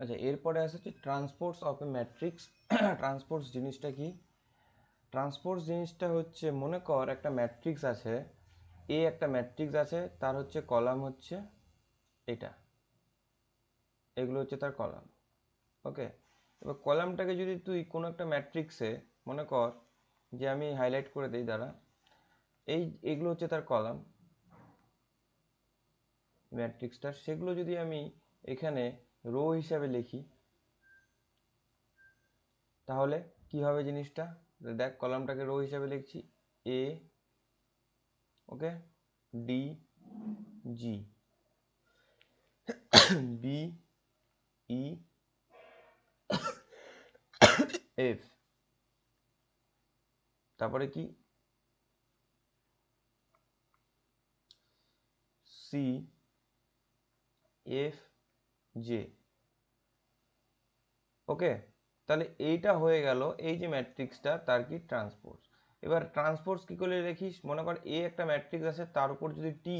আচ্ছা, এরপরে আসছে transports of A matrix. Transports জিনিসটা কি? ট্রান্সপোর্টস জিনিসটা হচ্ছে, মনে কর একটা ম্যাট্রিক্স আছে, একটা ম্যাট্রিক্স আছে, তার হচ্ছে কলাম হচ্ছে এটা, এগুলো হচ্ছে তার কলাম। ওকে, এবার কলামটাকে যদি তুই কোনো একটা ম্যাট্রিক্সে, মনে কর যে আমি হাইলাইট করে দিই দ্বারা, এইগুলো হচ্ছে তার কলাম ম্যাট্রিক্সটার, সেগুলো যদি আমি এখানে রো হিসাবে লিখি তাহলে কি হবে জিনিসটা? দেখ, কলামটাকে রো হিসাবে লিখছি, এ, ওকে, ডি, জি, বি, ই, এফ, তারপরে কি সি, এফ, জে। ওকে, তাহলে এইটা হয়ে গেল এই যে ম্যাট্রিক্সটা, তার কি ট্রান্সপোজ। এবার ট্রান্সপোজ কি করে দেখিস? মনে কর একটা ম্যাট্রিক্স আছে, তার উপর যদি টি,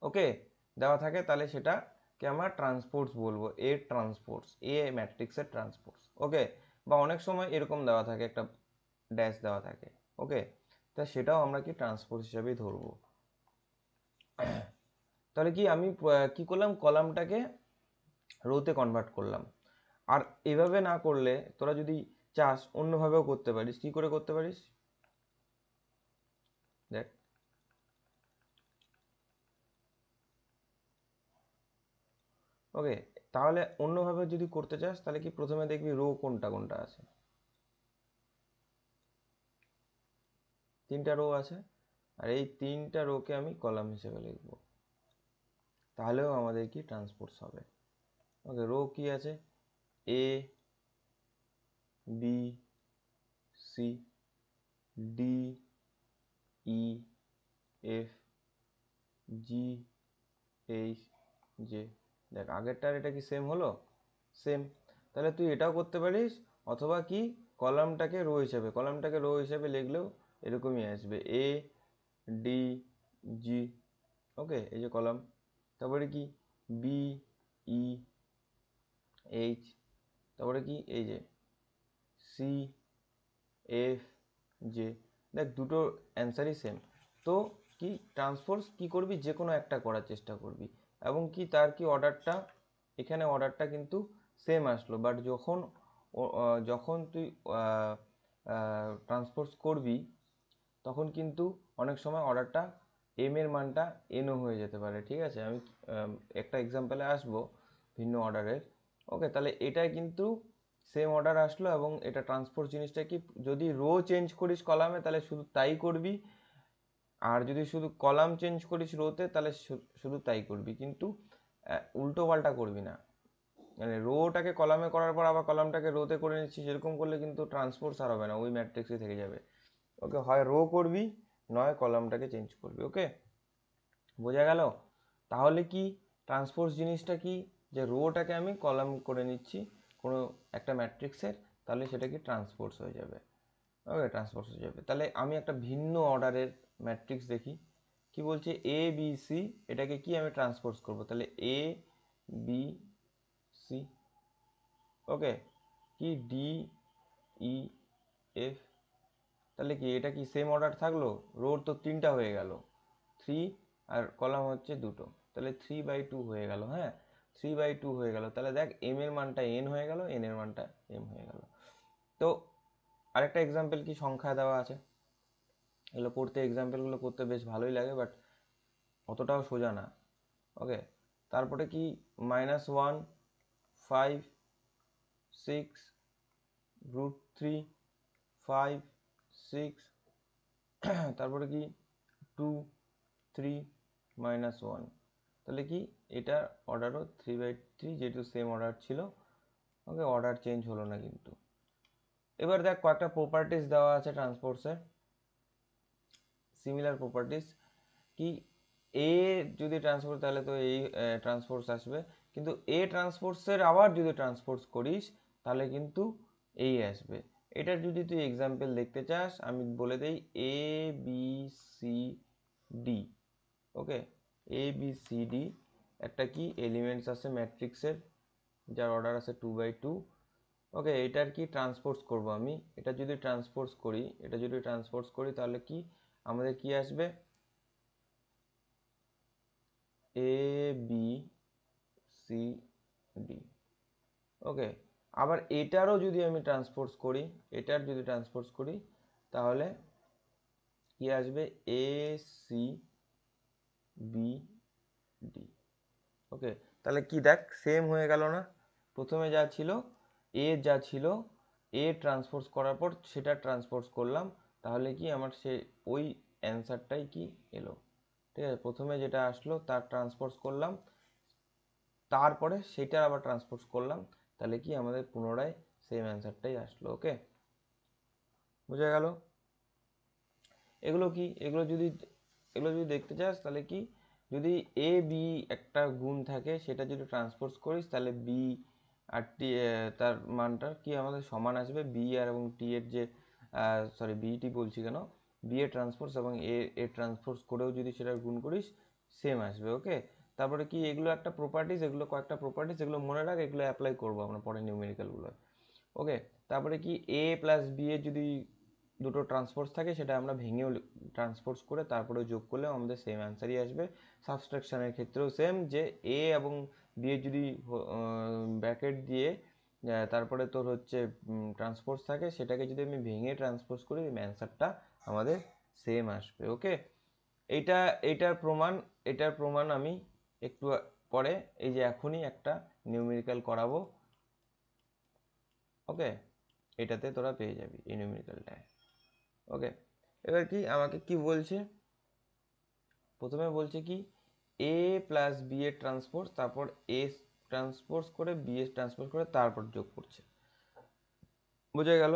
ওকে, দেওয়া থাকে, তাহলে সেটাকে আমরা ট্রান্সপোজ বলবো, ট্রান্সপোজ, ম্যাট্রিক্সের ট্রান্সপোজ। ওকে, বা অনেক সময় এরকম দেওয়া থাকে, একটা ড্যাশ দেওয়া থাকে। ওকে, তা সেটাও আমরা কি ট্রান্সপোজ হিসাবেই ধরবো। তাহলে কি আমি কি করলাম, কলামটাকে রোতে কনভার্ট করলাম। আর এভাবে না করলে তোরা যদি চাস অন্যভাবেও করতে পারিস। কি করে করতে পারিস দেখ, ওকে, তাহলে অন্যভাবে যদি করতে চাস তাহলে কি প্রথমে দেখবি রো কোনটা কোনটা আছে, 3টা রো আছে, আর এই 3টা রোকে আমি কলাম হিসেবে লিখবো, তাহলেও আমাদের কি ট্রান্সপোর্টস হবে। ওকে, রো কি আছে, এ, বি, সি, ডি, ই, এফ, জি, এইচ, জে। দেখ, আগেরটার এটা কি সেম হলো? সেম। তাহলে তুই এটাও করতে পারিস, অথবা কি কলামটাকে রো হিসেবে লিখলেও এরকমই আসবে, এ, ডি, জি। ওকে, এই যে কলাম, তারপরে কি বি, ই, এইচ, তারপরে কি এই যে সি, এফ, জে। দেখ, দুটো অ্যান্সারই সেম। তো কি ট্রান্সপোজ কি করবি, যে কোনো একটা করার চেষ্টা করবি, এবং কি তার কি অর্ডারটা, এখানে অর্ডারটা কিন্তু সেম আসলো, বাট যখন তুই ট্রান্সপোজ করবি তখন কিন্তু অনেক সময় অর্ডারটা এর মানটা এনও হয়ে যেতে পারে। ঠিক আছে, আমি একটা এক্সাম্পলে আসবো ভিন্ন অর্ডারের। ওকে, তাহলে এটাই কিন্তু সেম অর্ডার আসলো, এবং এটা ট্রান্সপোজ জিনিসটা কি, যদি রো চেঞ্জ করিস কলামে তাহলে শুধু তাই করবি, আর যদি শুধু কলাম চেঞ্জ করিস রোতে তাহলে শুধু তাই করবি, কিন্তু উল্টো পাল্টা করবি না। মানে রোটাকে কলামে করার পর আবার কলামটাকে রোতে করে নিচ্ছিস, এরকম করলে কিন্তু ট্রান্সপোর্ট আর হবে না, ওই ম্যাট্রিক্সে থেকে যাবে। ওকে, হয় রো করবি, নয় কলামটাকে চেঞ্জ করবি। ওকে, বোঝা গেল? তাহলে কি ট্রান্সপোজ জিনিসটা কি, যে রোটাকে আমি কলাম করে নিচ্ছি কোনো একটা ম্যাট্রিক্সের, তাহলে সেটা কি ট্রান্সপোজ হয়ে যাবে। ওকে, ট্রান্সপোজ হয়ে যাবে। তাহলে আমি একটা ভিন্ন অর্ডারের ম্যাট্রিক্স দেখি, কি বলছে, এ, বি, সি, এটাকে কি আমি ট্রান্সপোজ করব, তাহলে এ, বি, সি। ওকে, কি ডি, ই, এফ, তাহলে কি এটা কি সেম অর্ডার থাকলো? রোর তো 3টা হয়ে গেল, 3, আর কলাম হচ্ছে 2টো, তাহলে 3/2 হয়ে গেল। হ্যাঁ, 3/2 হয়ে গেল। তাহলে দেখ, এম এর মানটা এন হয়ে গেল, এন এর মানটা এম হয়ে গেল। তো আরেকটা এক্সাম্পল কি, সংখ্যা দেওয়া আছে, এগুলো পড়তে, এক্সাম্পলগুলো করতে বেশ ভালোই লাগে, বাট অতটাও সোজা না। ওকে, তারপরে কি -1, 5, 6, √3, 5, 6, তারপরে কি 2, 3, -1। তাহলে কি এটা অর্ডারও 3/3, যেহেতু সেম অর্ডার ছিল। ওকে, অর্ডার চেঞ্জ হলো না কিন্তু। এবার দেখ, কয়েকটা প্রপার্টিস দেওয়া আছে ট্রান্সপোর্টসের, সিমিলার প্রপার্টিস। কি এ যদি ট্রান্সপোর্ট, তাহলে তো এই ট্রান্সপোর্টস আসবে, কিন্তু ট্রান্সপোর্টসের আবার যদি ট্রান্সপোর্টস করিস তাহলে কিন্তু এই আসবে। এটার যদি তুই এক্সাম্পল দেখতে চাস, আমি বলে দেই, এ, বি, সি, ডি। ওকে, এ, বি, সি, ডি একটা কি এলিমেন্টস আছে ম্যাট্রিক্সের, যার অর্ডার আছে 2/2। ওকে, এটার কি ট্রান্সপোজ করব আমি, এটা যদি ট্রান্সপোজ করি তাহলে কি আমাদের কি আসবে, এ বি সি ডি। ওকে, আবার এটারও যদি আমি ট্রান্সপোজ করি, তাহলে কি আসবে, এ সি বি ডি। ওকে, তাহলে কি দেখ সেম হয়ে গেল না, প্রথমে যা ছিল এ ট্রান্সপোজ করার পর সেটা ট্রান্সপোজ করলাম, তাহলে কি আমার সে ওই অ্যান্সারটাই কি এলো। ঠিক আছে, প্রথমে যেটা আসলো তার ট্রান্সপোজ করলাম, তারপরে সেটা আবার ট্রান্সপোজ করলাম, তাহলে কি আমাদের পুনরায় সেম অ্যান্সারটাই আসলো। ওকে, বোঝা গেল। এগুলো কি, এগুলো যদি দেখতে চাস তাহলে কি, যদি এ বি একটা গুণ থাকে সেটা যদি ট্রান্সপোজ করিস তাহলে বি আর টি তার মানটা কি আমাদের সমান আসবে, বি আর এবং টি এর যে বিটি বলছি কেন, বি এর ট্রান্সপোজ এবং এ ট্রান্সপোজ করেও যদি সেটা গুণ করিস সেম আসবে। ওকে, তারপরে কি এগুলো একটা প্রপার্টিজ, এগুলো কয়েকটা প্রপার্টিজ, এগুলো মনে রাখ, এগুলো অ্যাপ্লাই করবো আমরা পরে নিউমেরিক্যালগুলো। ওকে, তারপরে কি এ প্লাস বি এর যদি দুটো ট্রান্সপোজ থাকে সেটা আমরা ভেঙেও ট্রান্সপোজ করে তারপরে যোগ করলেও আমাদের সেম অ্যান্সারই আসবে। সাবস্ট্রাকশনের ক্ষেত্রেও সেম, যে এ এবং বি এর যদি ব্র্যাকেট দিয়ে তারপরে তোর হচ্ছে ট্রান্সপোজ থাকে, সেটাকে যদি আমি ভেঙে ট্রান্সপোজ করি অ্যান্সারটা আমাদের সেম আসবে। ওকে, এইটা এটার প্রমাণ আমি একটু পরে, এই যে এখনই একটা নিউমেরিক্যাল করাবো। ওকে, এটাতে তোরা পেয়ে যাবি এই নিউমেরিক্যালটায়। ওকে, এবার কি আমাকে কি বলছে, প্রথমে বলছে কি এ প্লাস বি এর ট্রান্সপোজ, তারপর এ ট্রান্সপোজ করে বি এর ট্রান্সপোজ করে তারপর যোগ করছে। বোঝা গেল।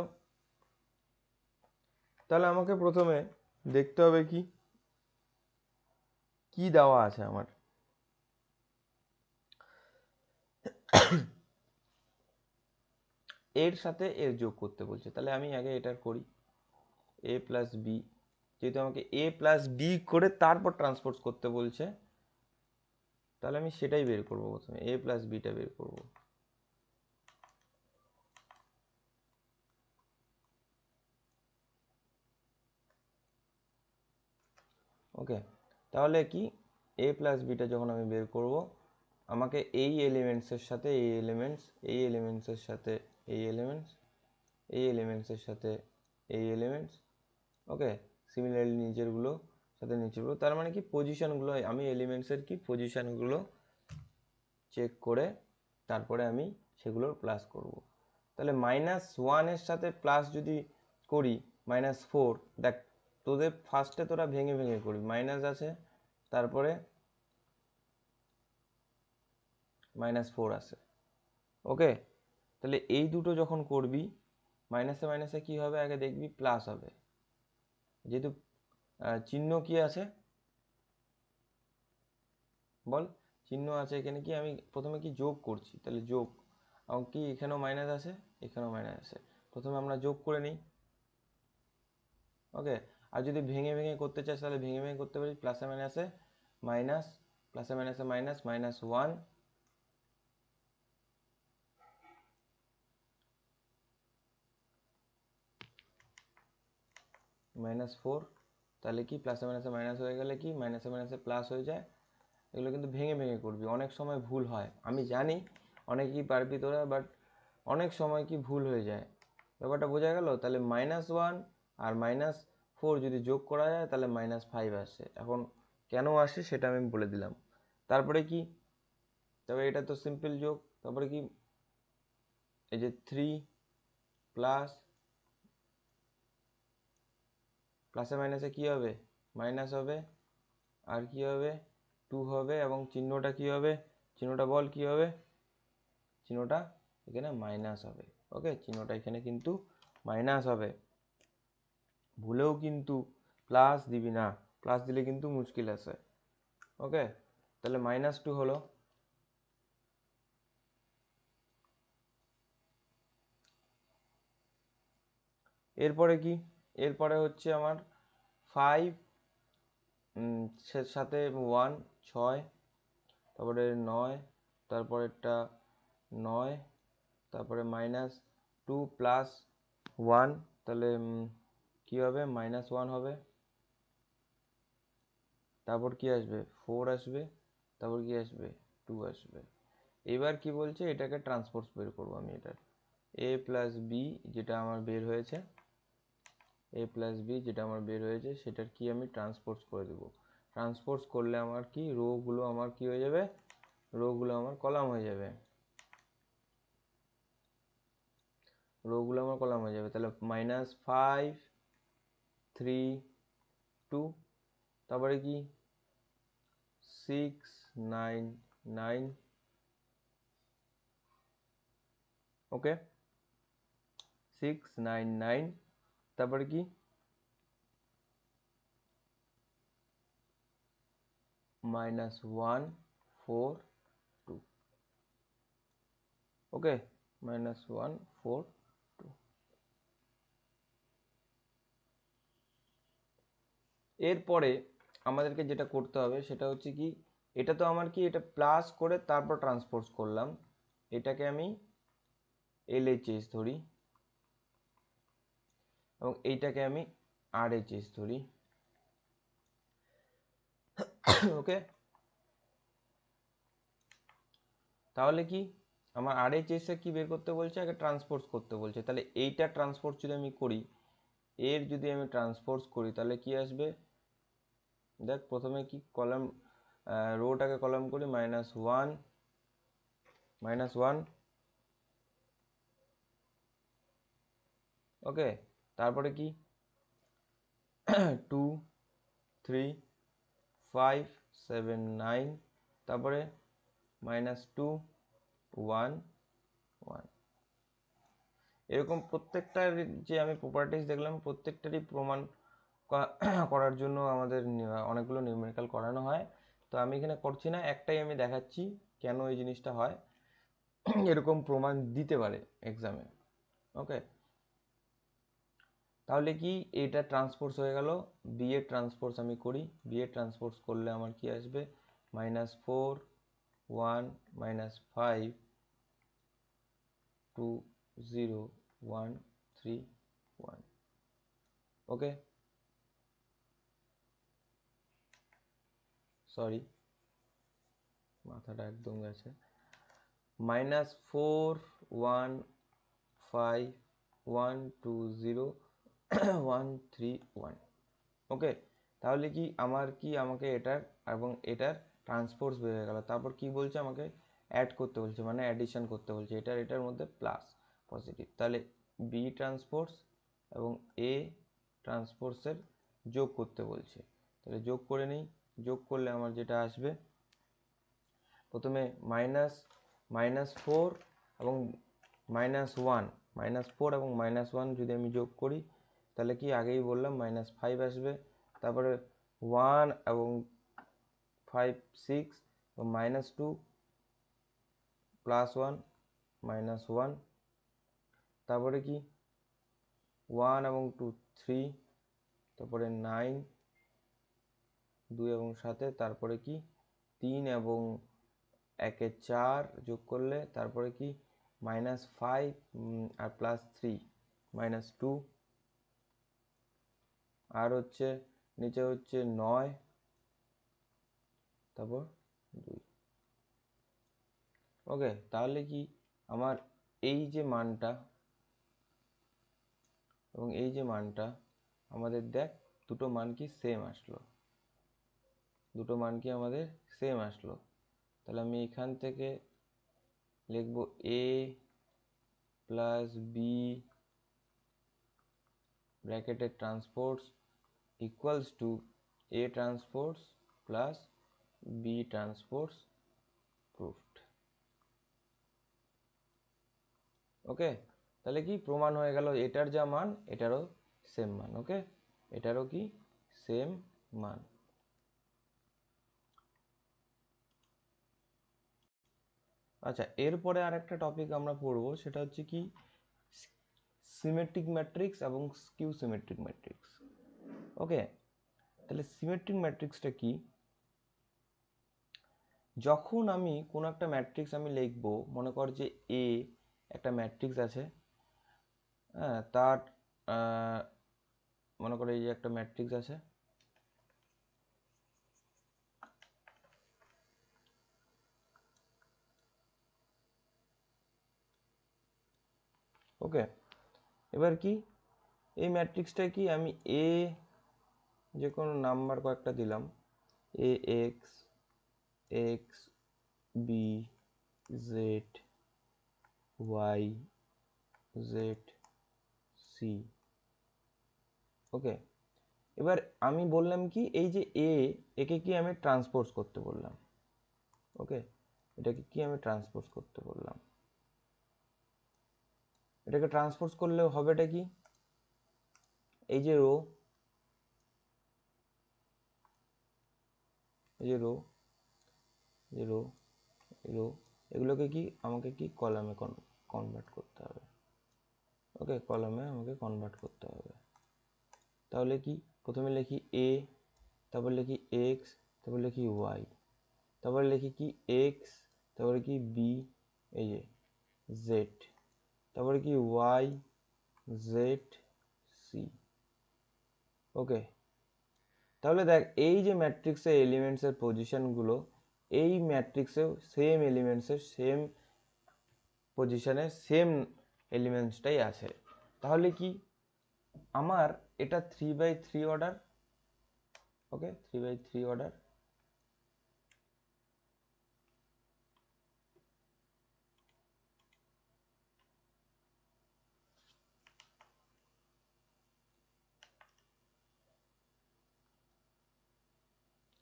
তাহলে আমাকে প্রথমে দেখতে হবে কি কি দেওয়া আছে আমার। এর সাথে এর যোগ করতে বলছে, তাহলে আমি আগে এটার করি, এ প্লাস বি, যেহেতু আমাকে এ প্লাস বি করে তারপর ট্রান্সপোজ করতে বলছে, তাহলে আমি সেটাই বের করবো, প্রথমে এ প্লাস বিটা বের করবো। ওকে, তাহলে কি এ প্লাস বিটা যখন আমি বের করব, আমাকে এই এলিমেন্টসের সাথে এই এলিমেন্টস, এই এলিমেন্টসের সাথে এই এলিমেন্টস, এই এলিমেন্টসের সাথে এই এলিমেন্টস, ওকে, সিমিলারলি নিচেরগুলো সাথে নিচেরগুলো, তার মানে কি পজিশনগুলো আমি এলিমেন্টসের কি পজিশনগুলো চেক করে তারপরে আমি সেগুলোর প্লাস করব। তাহলে -1 এর সাথে প্লাস যদি করি -4, দেখ তোদের ফার্স্টে তোরা ভেঙে ভেঙে করবি, মাইনাস আছে তারপরে -4 আছে। ওকে, তাহলে এই দুটো যখন করবি মাইনাসে মাইনাসে কি হবে, আগে দেখবি প্লাস হবে, যেহেতু চিহ্ন কি আছে বল, চিহ্ন আছে এখানে, কি আমি প্রথমে কি যোগ করছি, তাহলে যোগ, এবং কি এখানেও মাইনাস আছে এখানেও মাইনাস আছে, প্রথমে আমরা যোগ করে নিই। ওকে, আর যদি ভেঙে ভেঙে করতে চাস তাহলে ভেঙে ভেঙে করতে পারি, প্লাসে মাইনাসে মাইনাস, প্লাসে মাইনাসে মাইনাস, -1 -4, তাহলে কি প্লাসে মাইনাসে মাইনাস হয়ে গেলে কি মাইনাসে মাইনাসে প্লাস হয়ে যায়। এগুলো কিন্তু ভেঙে ভেঙে করবি, অনেক সময় ভুল হয়, আমি জানি অনেকেই পারবি তোরা, বাট অনেক সময় কি ভুল হয়ে যায়, ব্যাপারটা বোঝা গেল। তাহলে -1 আর -4 যদি যোগ করা যায় তাহলে -5 আসে, এখন কেন আসে সেটা আমি বলে দিলাম। তারপরে কি, তবে এটা তো সিম্পল যোগ, তারপরে কি এই যে 3 প্লাস, প্লাসে মাইনাসে কি হবে মাইনাস হবে, আর কি হবে 2 হবে, এবং চিহ্নটা কি হবে, চিহ্নটা বল কি হবে, চিহ্নটা এখানে মাইনাস হবে। ওকে, চিহ্নটা এখানে কিন্তু মাইনাস হবে, ভুলেও কিন্তু প্লাস দিবি না, প্লাস দিলে কিন্তু মুশকিল আছে। ওকে, তাহলে -2 হলো, এরপরে কি, এরপরে হচ্ছে আমার 5 সাথে 1 6, তারপরে 9, তারপরেরটা 9, তারপরে -2 + 1, তাহলে কি হবে -1 হবে, তারপর কি আসবে 4 আসবে, তারপর কি আসবে 2 আসবে। এবার কি বলছে, এটাকে ট্রান্সপোজ বের করবো আমি। এটার a + b যেটা আমার বের হয়েছে, সেটার কি আমি ট্রান্সপোজ করে দেবো। ট্রান্সপোজ করলে আমার কি রো গুলো আমার কি হয়ে যাবে, রো গুলো আমার কলাম হয়ে যাবে, তাহলে -5 3 2, তারপরে কি 6 9 9, ওকে 6 9 9, তারপরে কি -1 4 2, ওকে -1 4 2। এরপরে আমাদেরকে যেটা করতে হবে সেটা হচ্ছে কি, এটা তো আমার কি, এটা প্লাস করে তারপর ট্রান্সপোজ করলাম, এটাকে আমি LHS ধরি এবং এইটাকে আমি RHS ধরি, ওকে। তাহলে কি আমার RHS এ কি বের করতে বলছে, আগে ট্রান্সপোজ করতে বলছে। তাহলে এইটা ট্রান্সপোজ যদি আমি করি, এর যদি আমি ট্রান্সপোজ করি, তাহলে কি আসবে, দেখ প্রথমে কি কলাম, রোটাকে কলাম করি -1 -1, ওকে, তারপরে কি 2 3 5 7 9, তারপরে -2 1 1। এরকম প্রত্যেকটার যে আমি প্রপার্টিস দেখলাম, প্রত্যেকটারই প্রমাণ করার জন্য আমাদের অনেকগুলো নিউমেরিক্যাল করানো হয়। তো আমি এখানে করছি না, একটাই আমি দেখাচ্ছি কেন এই জিনিসটা হয়, এরকম প্রমাণ দিতে পারে এক্সামে, ওকে। তাহলে কি এটা ট্রান্সপোজ হয়ে গেল, বি এর ট্রান্সপোজ আমি করি, বি এর ট্রান্সপোজ করলে আমার কি আসবে -4 1 -5 2 0 1 3 1, ওকে, সরি মাথাটা একদম গেছে, -4 1 5 1 2 0 1 3 1, ওকে। তাহলে কি আমার কি, আমাকে এটার এবং এটার ট্রান্সপোজ বের হয়ে গেল। তারপর কি বলছে, আমাকে অ্যাড করতে বলছে, মানে অ্যাডিশন করতে বলছে, এটার মধ্যে প্লাস পজিটিভ, তাহলে বি ট্রান্সপোজ এবং এ ট্রান্সপোজের যোগ করতে বলছে। তাহলে যোগ করে নিই, যোগ করলে আমার যেটা আসবে, প্রথমে -4 এবং -1, -4 এবং -1 যদি আমি যোগ করি, তাহলে কি আগেই বললাম -5 আসবে, তারপরে 1 এবং 5 6 এবং -2 +1 -1, তারপরে কি 1 এবং 2 3, তারপরে 9 2 এবং 7, তারপরে কি 3 এবং 1 4 যোগ করলে, তারপরে কি -5 আর +3 -2, আর হচ্ছে নিচে হচ্ছে 9, তারপর 2, ওকে। তাহলে কি আমার এই যে মানটা এবং এই যে মানটা, আমাদের দেখ দুটো মান কি সেম আসলো, দুটো মান কি আমাদের সেম আসলো। তাহলে আমি এখান থেকে লিখবো a + b ব্র্যাকেটের transpose equals to a transpose plus b transpose proved, okay. তাহলে কি প্রমাণ হয়ে গেল, এটার যা মান এটারও সেম মান, ওকে, এটারও কি সেম মান। আচ্ছা, এরপরে আর একটা টপিক আমরা পড়বো, সেটা হচ্ছে কি সিমেট্রিক ম্যাট্রিক্স এবং স্কিউ সিমেট্রিক ম্যাট্রিক্স, ওকে। তাহলে সিমেট্রিক ম্যাট্রিক্সটা কি, যখন আমি কোনো একটা ম্যাট্রিক্স আমি লিখবো, মনে কর যে এ একটা ম্যাট্রিক্স আছে, হ্যাঁ, তার মনে করো এই যে একটা ম্যাট্রিক্স আছে, ওকে। এবার কি এই ম্যাট্রিক্সটা কি আমি এ যে কোনো নাম্বার কয়েকটা দিলাম, A X, X B, Z, Y, Z, C, okay. এবার আমি বললাম কি এই যে একে কি আমি ট্রান্সপোজ করতে বললাম, ওকে। এটাকে কি আমি ট্রান্সপোজ করতে বললাম, এটাকে ট্রান্সপোজ করলে হবেটা কি, এই যে রো, এই যে রো, এই রো, রো, এগুলোকে কি আমাকে কি কলামে কনভার্ট করতে হবে, ওকে, কলামে আমাকে কনভার্ট করতে হবে। তাহলে কি প্রথমে লিখি এ, তারপর লিখি এক্স, তারপর লিখি ওয়াই, তারপর লিখি কি এক্স, তারপরে কি বি, এই যে জেড, তারপরে কি ওয়াই, জেড, সি, ওকে। তাহলে দেখ এই যে ম্যাট্রিক্সের এলিমেন্টসের পজিশনগুলো, এই ম্যাট্রিক্সেও সেম এলিমেন্টসের সেম পজিশনে সেম এলিমেন্টসটাই আছে। তাহলে কি আমার এটা 3/3 অর্ডার, ওকে, 3/3 অর্ডার।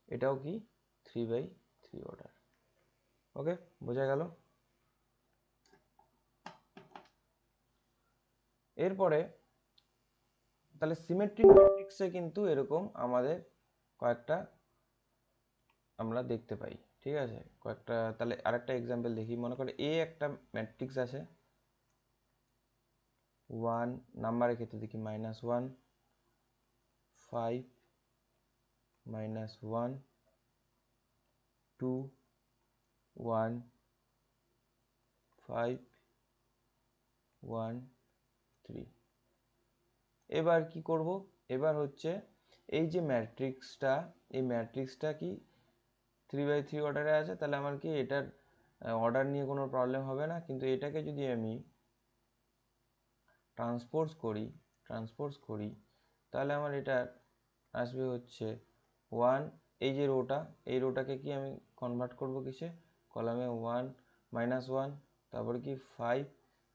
এটাও কি 3/3 অর্ডার, ওকে, বোঝা গেল। এরপরে তাহলে সিমেট্রিক ম্যাট্রিক্সে কিন্তু এরকম আমাদের কয়েকটা আমরা দেখতে পাই, ঠিক আছে, কয়েকটা। তাহলে আরেকটা এক্সাম্পল দেখি, মনে করে এ একটা ম্যাট্রিক্স আছে, 1 নাম্বারের ক্ষেত্রে দেখি -1, 5, -1, 2, 1, 5, 1, 3। এবার কি করব, এবার হচ্ছে এই যে ম্যাট্রিক্সটা, এই ম্যাট্রিক্সটা কি 3/3 অর্ডারে আছে, তাহলে আমার কি এটার অর্ডার নিয়ে কোনো প্রবলেম হবে না। কিন্তু এটাকে যদি আমি ট্রান্সপোজ করি তাহলে আমার এটা আসবে হচ্ছে 1, এই যে রোটা, এই রোটাকে কি আমি কনভার্ট করব কিসে, কলামে 1, -1, তারপরে কি 5,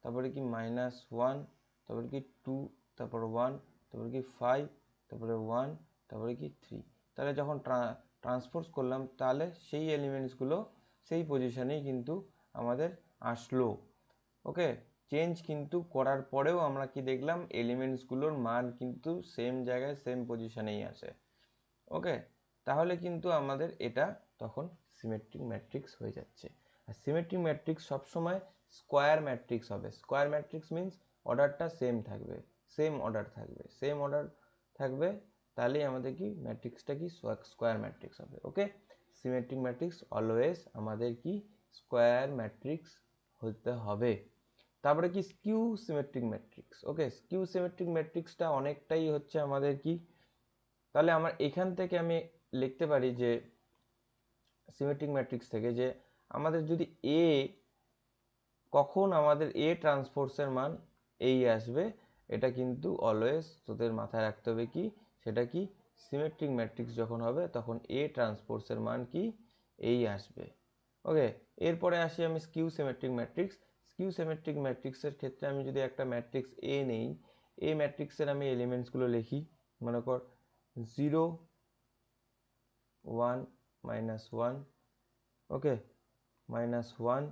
তারপরে কি -1, তারপরে কি 2, তারপর 1, তারপরে কি 5, তারপরে 1, তারপরে কি 3। তাহলে যখন ট্রান্সপোজ করলাম তাহলে সেই এলিমেন্টসগুলো সেই পজিশনেই কিন্তু আমাদের আসলো, ওকে। চেঞ্জ কিন্তু করার পরেও আমরা কি দেখলাম, এলিমেন্টসগুলোর মান কিন্তু সেম জায়গায় সেম পজিশনেই আছে, ওকে। তাহলে কিন্তু আমাদের এটা তখন সিমেট্রিক ম্যাট্রিক্স হয়ে যাচ্ছে। আর সিমেট্রিক ম্যাট্রিক্স সবসময় স্কোয়ার ম্যাট্রিক্স হবে। স্কোয়ার ম্যাট্রিক্স মিন্স অর্ডারটা সেম থাকবে, সেম অর্ডার থাকবে, সেম অর্ডার থাকবে, তাহলেই আমাদের কি ম্যাট্রিক্সটা কি স্কোয়ার ম্যাট্রিক্স হবে, ওকে। সিমেট্রিক ম্যাট্রিক্স অলওয়েজ আমাদের কি স্কোয়ার ম্যাট্রিক্স হতে হবে। তারপরে কি স্কিউ সিমেট্রিক ম্যাট্রিক্স, ওকে। স্কিউ সিমেট্রিক ম্যাট্রিক্সটা অনেকটাই হচ্ছে আমাদের কি, তাহলে আমার এখান থেকে আমি লিখতে পারি যে সিমেট্রিক ম্যাট্রিক্স থেকে যে আমাদের যদি এ, কখন আমাদের এ ট্রান্সপোর্সের মান এই আসবে, এটা কিন্তু অলওয়েজ তোদের মাথায় রাখতে হবে কি, সেটা কি সিমেট্রিক ম্যাট্রিক্স যখন হবে তখন এ ট্রান্সপোর্সের মান কি এই আসবে, ওকে। এরপরে আসি আমি skew symmetric matrix. Skew symmetric ম্যাট্রিক্সের ক্ষেত্রে আমি যদি একটা ম্যাট্রিক্স এ নেই, এই ম্যাট্রিক্সের আমি এলিমেন্টসগুলো লিখি, মনে কর 0, 1, -1, ওকে, -1,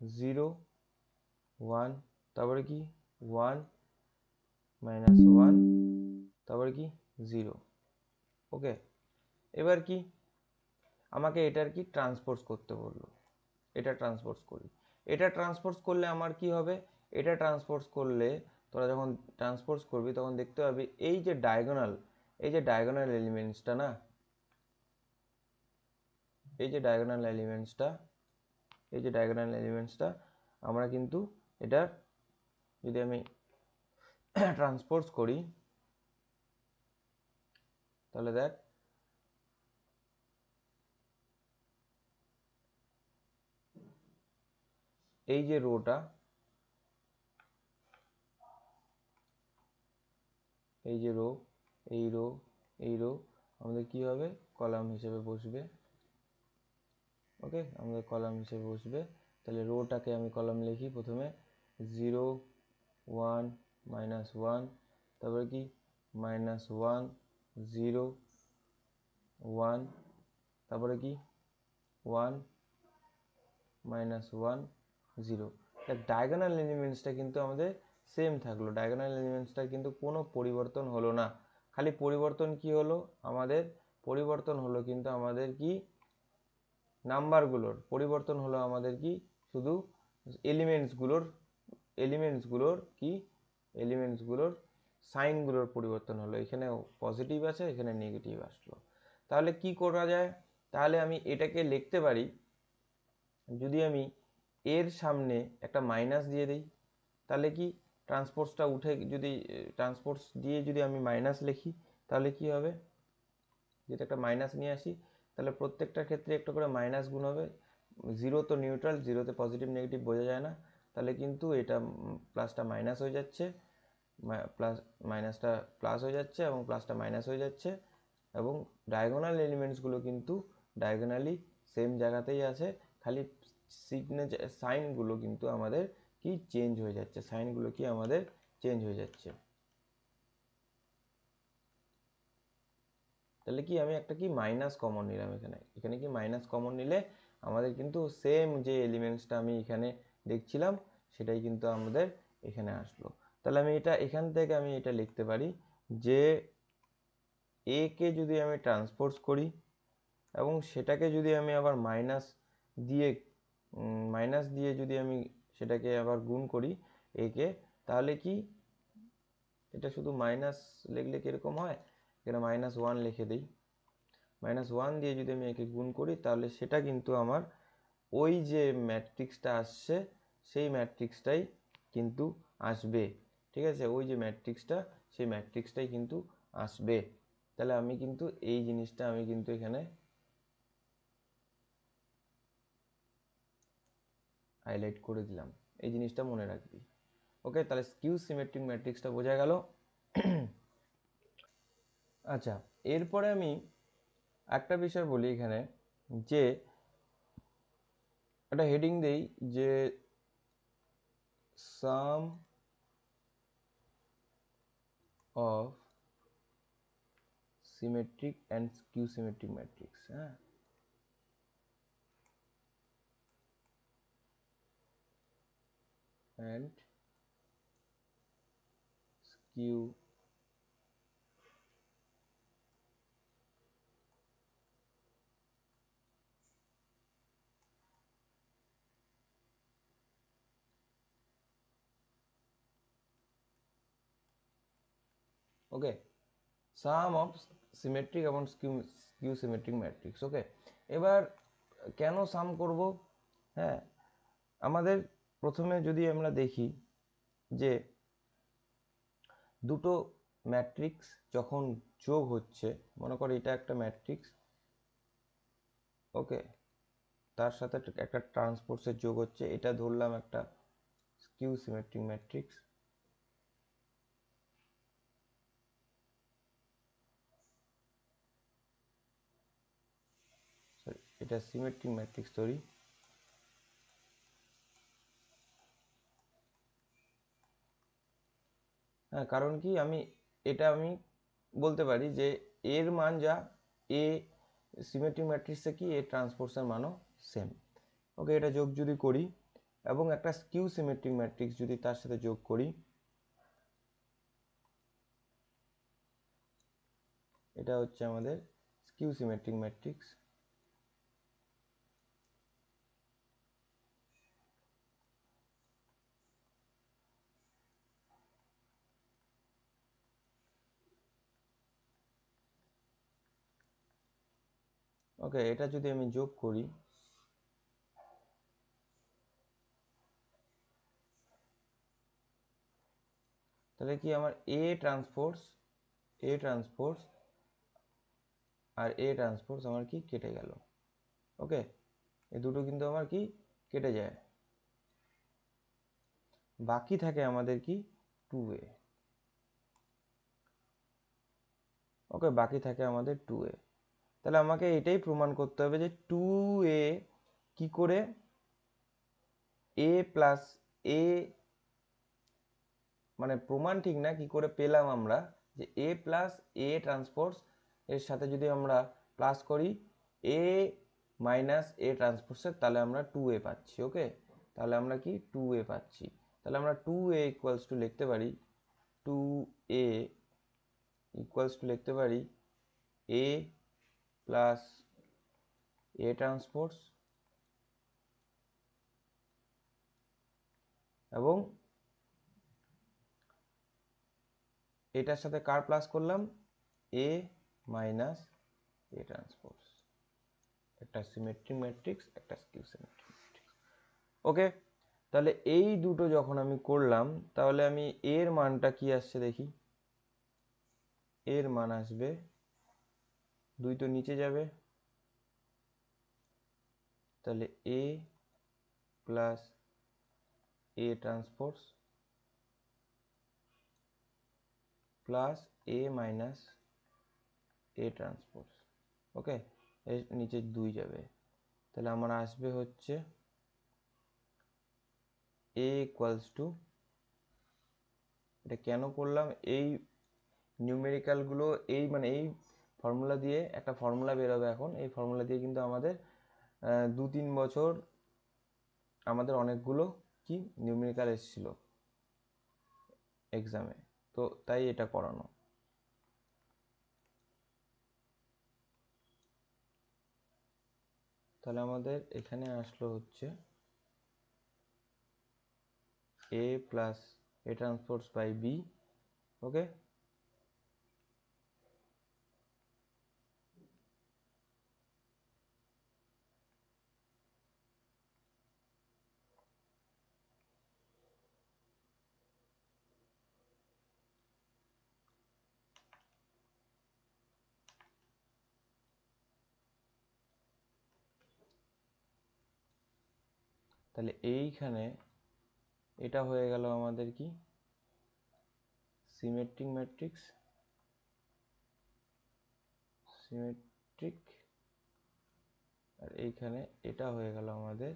0, 1, তারপরে কি 1, -1, তারপরে কি 0, ওকে। এবার কি আমাকে এটার কি ট্রান্সপোজ করতে বললো, এটা ট্রান্সপোজ করি। এটা ট্রান্সপোজ করলে আমার কি হবে, এটা ট্রান্সপোজ করলে তোরা যখন ট্রান্সপোজ করবি তখন দেখতে পাবি এই যে ডায়াগোনাল, এই যে ডায়াগোনাল এলিমেন্টসটা না, এই যে ডায়াগোনাল এলিমেন্টসটা আমরা কিন্তু এটা যদি আমি ট্রান্সপোজ করি তাহলে দেখ এই যে রোটা, এই যে রো, এই রো, এই রো আমাদের কি হবে, কলাম হিসেবে বসবে। ওকে, আমাদের কলাম হিসেবে বসবে। তাহলে রোটাকে আমি কলাম লিখি প্রথমে 0 1 -1, তারপরে কি -1 0 1, তারপরে কি 1 -1 0। দেখ ডায়াগোনাল এলিমেন্টসটা কিন্তু আমাদের সেম থাকলো, ডায়াগোনাল এলিমেন্টসটার কিন্তু কোনো পরিবর্তন হলো না। খালি পরিবর্তন কি হলো, আমাদের পরিবর্তন হলো কিন্তু আমাদের কি নাম্বারগুলোর পরিবর্তন হলো, আমাদের কি শুধু এলিমেন্টসগুলোর সাইনগুলোর পরিবর্তন হলো। এখানে পজিটিভ আছে, এখানে নেগেটিভ আসলো। তাহলে কি করা যায়, তাহলে আমি এটাকে লিখতে পারি, যদি আমি এর সামনে একটা মাইনাস দিয়ে দিই তাহলে কি ট্রান্সপোজটা উঠে, যদি ট্রান্সপোজ দিয়ে যদি আমি মাইনাস লিখি তাহলে কি হবে, যদি একটা মাইনাস নিয়ে আসি তাহলে প্রত্যেকটার ক্ষেত্রে একটা করে মাইনাস গুণ হবে। 0 তো নিউট্রাল, 0তে পজিটিভ নেগেটিভ বোঝা যায় না, তাহলে কিন্তু এটা প্লাসটা মাইনাস হয়ে যাচ্ছে, মাইনাসটা প্লাস হয়ে যাচ্ছে এবং প্লাসটা মাইনাস হয়ে যাচ্ছে, এবং ডায়াগোনাল এলিমেন্টসগুলো কিন্তু ডায়াগোনালি সেম জায়গাতেই আছে, খালি সাইনগুলো কিন্তু আমাদের কি চেঞ্জ হয়ে যাচ্ছে, তাহলে কি আমি একটা কি মাইনাস কমন নিলাম, এখানে কি মাইনাস কমন নিলে আমাদের কিন্তু সেম যে এলিমেন্টসটা আমি এখানে দেখছিলাম সেটাই কিন্তু আমাদের এখানে আসলো। তাহলে আমি এটা এখান থেকে আমি এটা লিখতে পারি যে এ কে যদি আমি ট্রান্সপোজ করি এবং সেটাকে যদি আমি আবার মাইনাস দিয়ে যদি আমি সেটাকে আবার গুণ করি একে, তাহলে কি এটা শুধু মাইনাস লিখলে কিরকম হয়, এখানে -1 লিখে দিই, -1 দিয়ে যদি আমি একে গুণ করি তাহলে সেটা কিন্তু আমার ওই যে ম্যাট্রিক্সটা আসছে সেই ম্যাট্রিক্সটাই কিন্তু আসবে। ঠিক আছে, ওই যে ম্যাট্রিক্সটা সেই ম্যাট্রিক্সটাই কিন্তু আসবে। তাহলে আমি কিন্তু এই জিনিসটা আমি কিন্তু এখানে হাইলাইট করে দিলাম, এই জিনিসটা মনে রাখবি। ওকে, তাহলে স্কিউ সিমেট্রিক ম্যাট্রিক্সটা বোঝা গেল। আচ্ছা, এরপরে আমি একটা বিষয় বলি এখানে, যে একটা হেডিং দেই যে sum of symmetric and skew symmetric matrix. হ্যাঁ, and skew okay, sum of symmetric এবং স্কিউ সিমেট্রিক ম্যাট্রিক্স। ওকে, এবার কেন সাম করব, হ্যাঁ আমাদের প্রথমে যদি আমরা দেখি যে দুটো ম্যাট্রিক্স যখন যোগ হচ্ছে, মনে করো এটা একটা ম্যাট্রিক্স, ওকে, তার সাথে একটা ট্রান্সপোজের যোগ হচ্ছে, এটা ধরলাম একটা স্কিউ সিমেট্রিক ম্যাট্রিক্স। এটা সিমেট্রিক ম্যাট্রিক্স তৈরি। হ্যাঁ, কারণ কি আমি বলতে পারি যে এর মান যা, এ সিমেট্রিক ম্যাট্রিক্সে কি এ ট্রান্সপোজের মানও সেম। ওকে, এটা যোগ যদি করি এবং একটা স্কিউ সিমেট্রিক ম্যাট্রিক্স যদি তার সাথে যোগ করি, এটা হচ্ছে আমাদের স্কিউ সিমেট্রিক ম্যাট্রিক্স। ওকে, এটা যদি আমি যোগ করি তাহলে কি আমার এ ট্রান্সপোর্টস আর এ ট্রান্সপোর্টস আমার কি কেটে গেল। ওকে, এই দুটো কিন্তু আমার কি কেটে যায়, বাকি থাকে আমাদের কি 2a। ওকে, বাকি থাকে আমাদের 2a। তাহলে আমাকে এটাই প্রমাণ করতে হবে যে 2a কি করে a প্লাস a, মানে প্রমাণ ঠিক না, কি করে পেলাম আমরা যে a প্লাস a ট্রান্সপোর্টস এর সাথে যদি আমরা প্লাস করি a মাইনাস a ট্রান্সপোর্টসের, তাহলে আমরা 2a পাচ্ছি। ওকে, তাহলে আমরা কি 2a পাচ্ছি। তাহলে আমরা 2a ইকুয়ালস টু লিখতে পারি 2a ইকুয়ালস টু লিখতে পারি a প্লাস a ট্রান্সপোর্টস এবং এটার সাথে কার প্লাস করলাম, a মাইনাস a ট্রান্সপোর্টস। একটা সিমেট্রিক ম্যাট্রিক্স, একটা স্কিউ সিমেট্রিক ম্যাট্রিক্স। ওকে, তাহলে এই দুটো যখন আমি করলাম তাহলে আমি এর মানটা কি আসছে দেখি। এর মান আসবে 2 তো নিচে যাবে, তাহলে a plus a transports plus a minus a transports. Okay, এর নিচে 2 যাবে, তাহলে আমার আসবে হচ্ছে a ইকুয়ালস টু, এটা কেন করলাম, এই নিউমেরিক্যালগুলো এই মানে এই ফর্মুলা দিয়ে একটা ফর্মুলা বেরোবে এখন, এই ফর্মুলা দিয়ে কিন্তু আমাদের 2-3 বছর আমাদের অনেকগুলো কি নিউমেরিক্যাল এসেছিল এক্সামে, তো তাই এটা করানো। তাহলে আমাদের এখানে আসলো হচ্ছে a plus a transports by b। Okay, তাহলে এইখানে এটা হয়ে গেল আমাদের কি সিমেট্রিক ম্যাট্রিক্স, সিমেট্রিক, আর এইখানে এটা হয়ে গেল আমাদের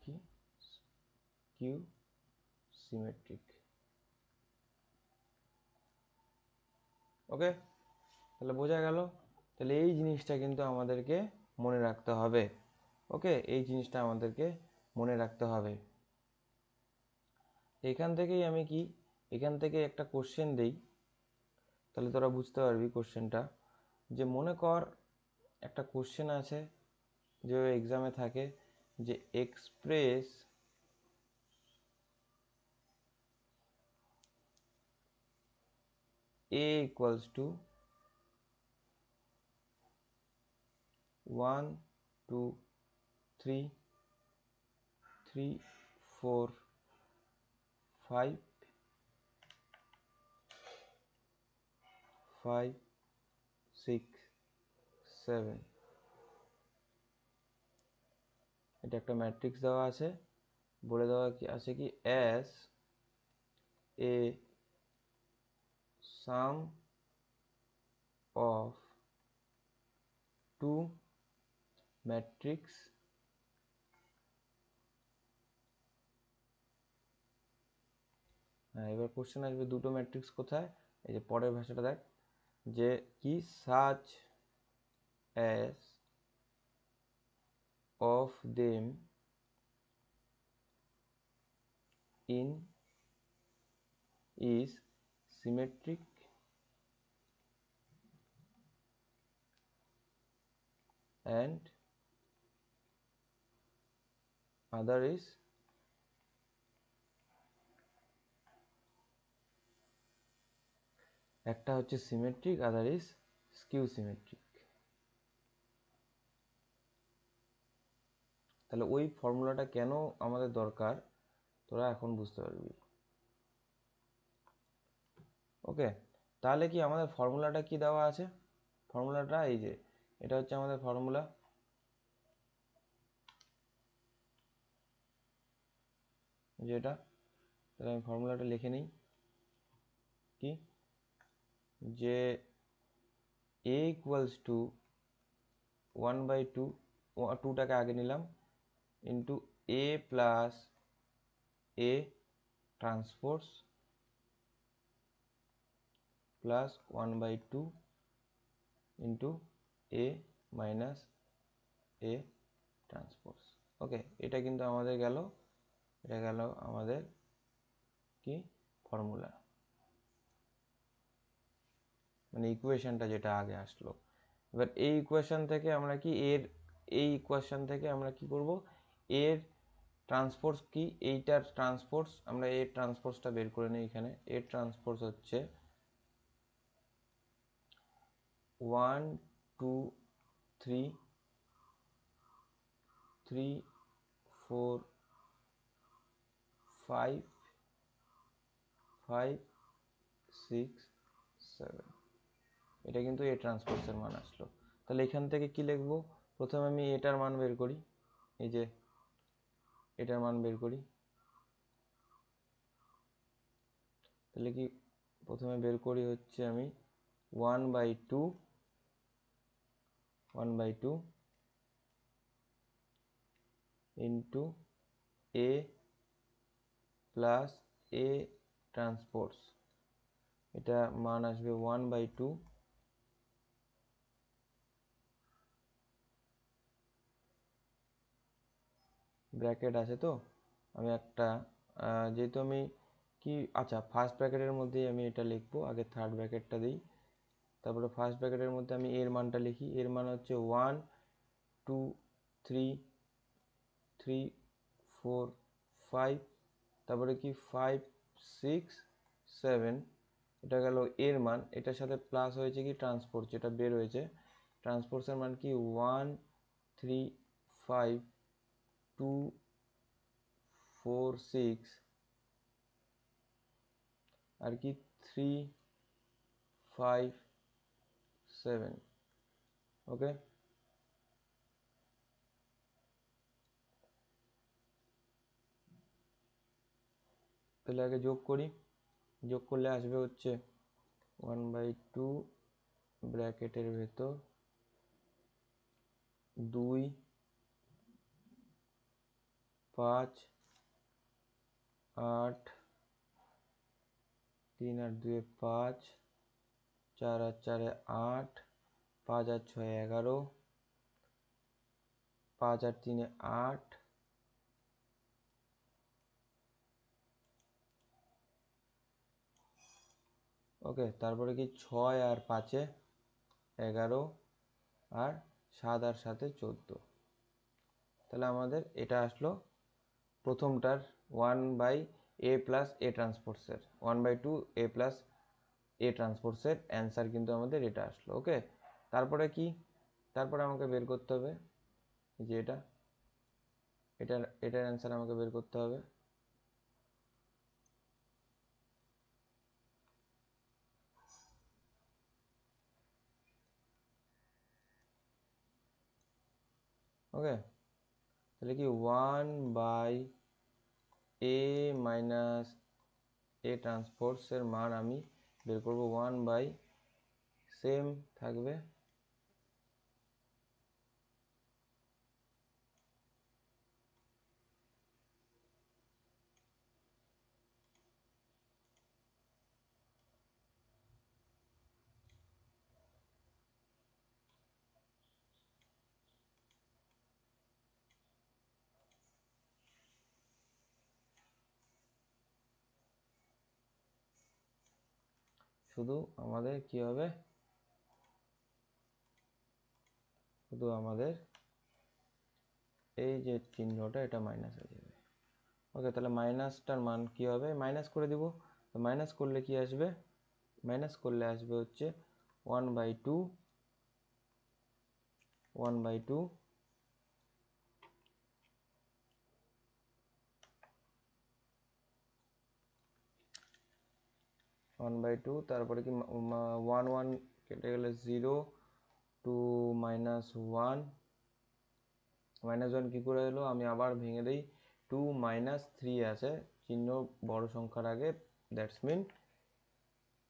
কি কিউ সিমেট্রিক। ওকে, তাহলে বোঝা গেল। তাহলে এই জিনিসটা কিন্তু আমাদেরকে মনে রাখতে হবে। ওকে, এই জিনিসটা আমাদেরকে মনে রাখতে হবে। এখান থেকেই আমি কি, এখান থেকে একটা কোশ্চেন দেই, তাহলে তোরা বুঝতে পারবি কোশ্চেনটা। যে মনে কর একটা কোশ্চেন আছে যে এক্সামে থাকে যে এক্সপ্রেস a ইকুয়ালস টু 1 2 3 3 4 5 5 6 7, এটা একটা ম্যাট্রিক্স দেওয়া আছে, বলে দেওয়া কি আছে কি as a sum of two matrix হ্যাঁ, এবার কোশ্চেন আসবে দুটো ম্যাট্রিক্স কোথায়, এই যে পরের ভাষাটা দেখ, যে কি such as of them in is symmetric and other is একটা হচ্ছে symmetric, other is skew symmetric. তাহলে ওই ফর্মুলাটা কেন আমাদের দরকার তোরা এখন বুঝতে পারবি। ওকে, তাহলে কি আমাদের ফর্মুলাটা কি দেওয়া আছে? ফর্মুলাটা এই যে এটা হচ্ছে আমাদের ফর্মুলা, যেটা, তাহলে আমি ফর্মুলাটা লিখে নিই কি, যে a ইকুয়ালস টু 1/2, 2টাকে আগে নিলাম, into a plus a transpose plus 1/2 into a minus a transpose. Okay, এটা কিন্তু আমাদের গেল, এটা গেল আমাদের কি ফর্মুলা, মানে ইকুয়েশনটা যেটা আগে আসলো। এবার এই ইকুয়েশন থেকে আমরা কি এই ইকুয়েশন থেকে আমরা কি করব, এর ট্রান্সপোজ কি, এইটার ট্রান্সপোজ, আমরা এর ট্রান্সপোজটা বের করে নিই। এখানে এর ট্রান্সপোজ হচ্ছে 1 2 3 3 4 5 5 6 7, এটা কিন্তু এ ট্রান্সপোজের মান আসলো। তাহলে এখান থেকে কি লিখবো, প্রথমে আমি এটার মান বের করি, এই যে এটার মান বের করি। তাহলে কি প্রথমে বের করি হচ্ছে আমি 1/2 into a plus a transpose, এটা মান আসবে 1/2 ব্র্যাকেট আছে। তো আমি একটা যেহেতু আমি কি, আচ্ছা ফার্স্ট ব্র্যাকেটের মধ্যেই আমি এটা লিখবো, আগে থার্ড ব্র্যাকেটটা দিই, তারপরে ফার্স্ট ব্র্যাকেটের মধ্যে আমি এর মানটা লিখি। এর মান হচ্ছে 1 2 3 3 4 5, তারপরে কি 5 6 7, এটা গেল এর মান। এটার সাথে প্লাস হয়েছে কি ট্রান্সপোজ, যেটা বের হয়েছে, ট্রান্সপোজের মান কি 1 3 5 2 4 6 আর কি 3 5 7। ওকে, তাহলে আগে যোগ করি, যোগ করলে আসবে হচ্ছে 1/2 ব্র্যাকেটের ভেতর 2 5 8 3 আর 2 5 4 আর 4 8 5 আর 6 11 5 আর 3 8, ওকে, তারপরে কি 6 আর 5 11 আর 7 আর 7 14। তাহলে আমাদের এটা আসলো প্রথমটার 1/a প্লাস a ট্রান্সপোজের 1/2 a প্লাস a ট্রান্সপোজের অ্যান্সার কিন্তু আমাদের এটা আসলো। ওকে, তারপরে কি, তারপরে আমাকে বের করতে হবে যে এটার অ্যান্সার আমাকে বের করতে হবে। ওকে, তাহলে কি 1/a মাইনাস a ট্রান্সপোজের মান আমি বের করব 1/ সেম থাকবে শুধু আমাদের কি হবে, শুধু আমাদের এই যে চিহ্নটা এটা মাইনাস হয়ে যাবে। ওকে, তাহলে মাইনাসটার মান কি হবে, মাইনাস করে দিব। তো মাইনাস করলে কি আসবে, মাইনাস করলে আসবে হচ্ছে 1/2 1/2 1/2, তারপরে কি 1 1 কেটে গেলে 0, 2 -1, -1 কি করে এলো, আমি আবার ভেঙে দিই, 2 -3 আছে চিহ্ন বড় সংখ্যার আগে, দ্যাটস মিন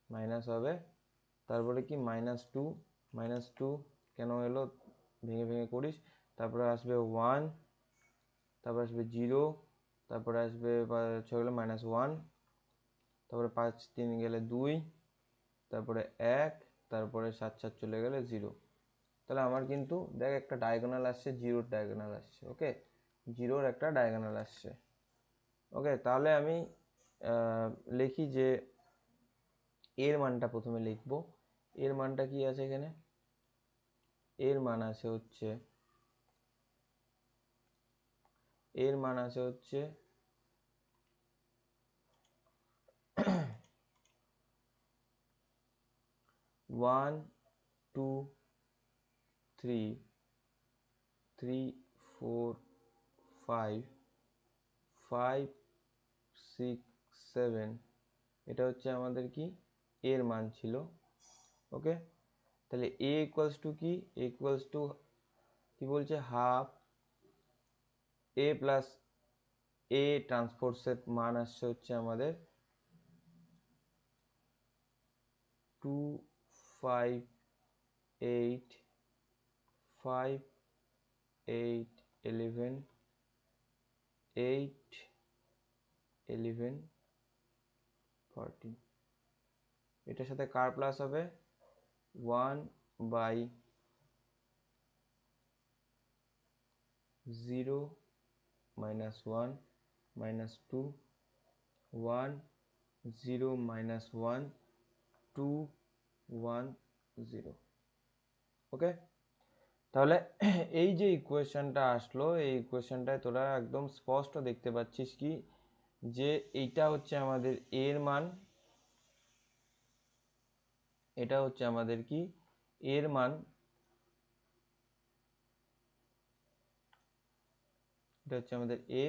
মাইনাস হবে। তারপরে কি -2 কেন এলো, ভেঙে ভেঙে করিস। তারপরে আসবে 1, তারপরে আসবে 0, তারপরে আসবে 6 গেলে -1, তারপরে 5 3 গেলে 2, তারপরে 1, তারপরে 7 7 চলে গেলে 0। তাহলে আমার কিন্তু দেখ একটা ডায়াগোনাল আসছে, জিরোর ডায়াগোনাল আসছে। ওকে, জিরোর একটা ডায়াগোনাল আসছে। ওকে, তাহলে আমি লিখি যে এর মানটা প্রথমে লিখব। এর মানটা কি আছে এখানে, এর মান আছে হচ্ছে, এর মান আছে হচ্ছে 1 2 3 3 4 5 5 6 7, এটা হচ্ছে আমাদের কি এর মান ছিল। ওকে, তাহলে a ইকুয়ালস টু কি, a ইকুয়ালস টু কি বলছে, হাফ a প্লাস a ট্রান্সপোর্টের মান আসছে হচ্ছে আমাদের 2 5 8 5 8 11 8 11 14, এটার সাথে কার প্লাস হবে, 1/0 -1 -2 1 0 -1 2 1 0। ওকে, তাহলে এই যে ইকুয়েশনটা আসলো, এই ইকুয়েশনটায় তোরা একদম স্পষ্ট দেখতে পাচ্ছিস কি, যে এইটা হচ্ছে আমাদের এর মান, এটা হচ্ছে আমাদের কি এর মান, এটা হচ্ছে আমাদের a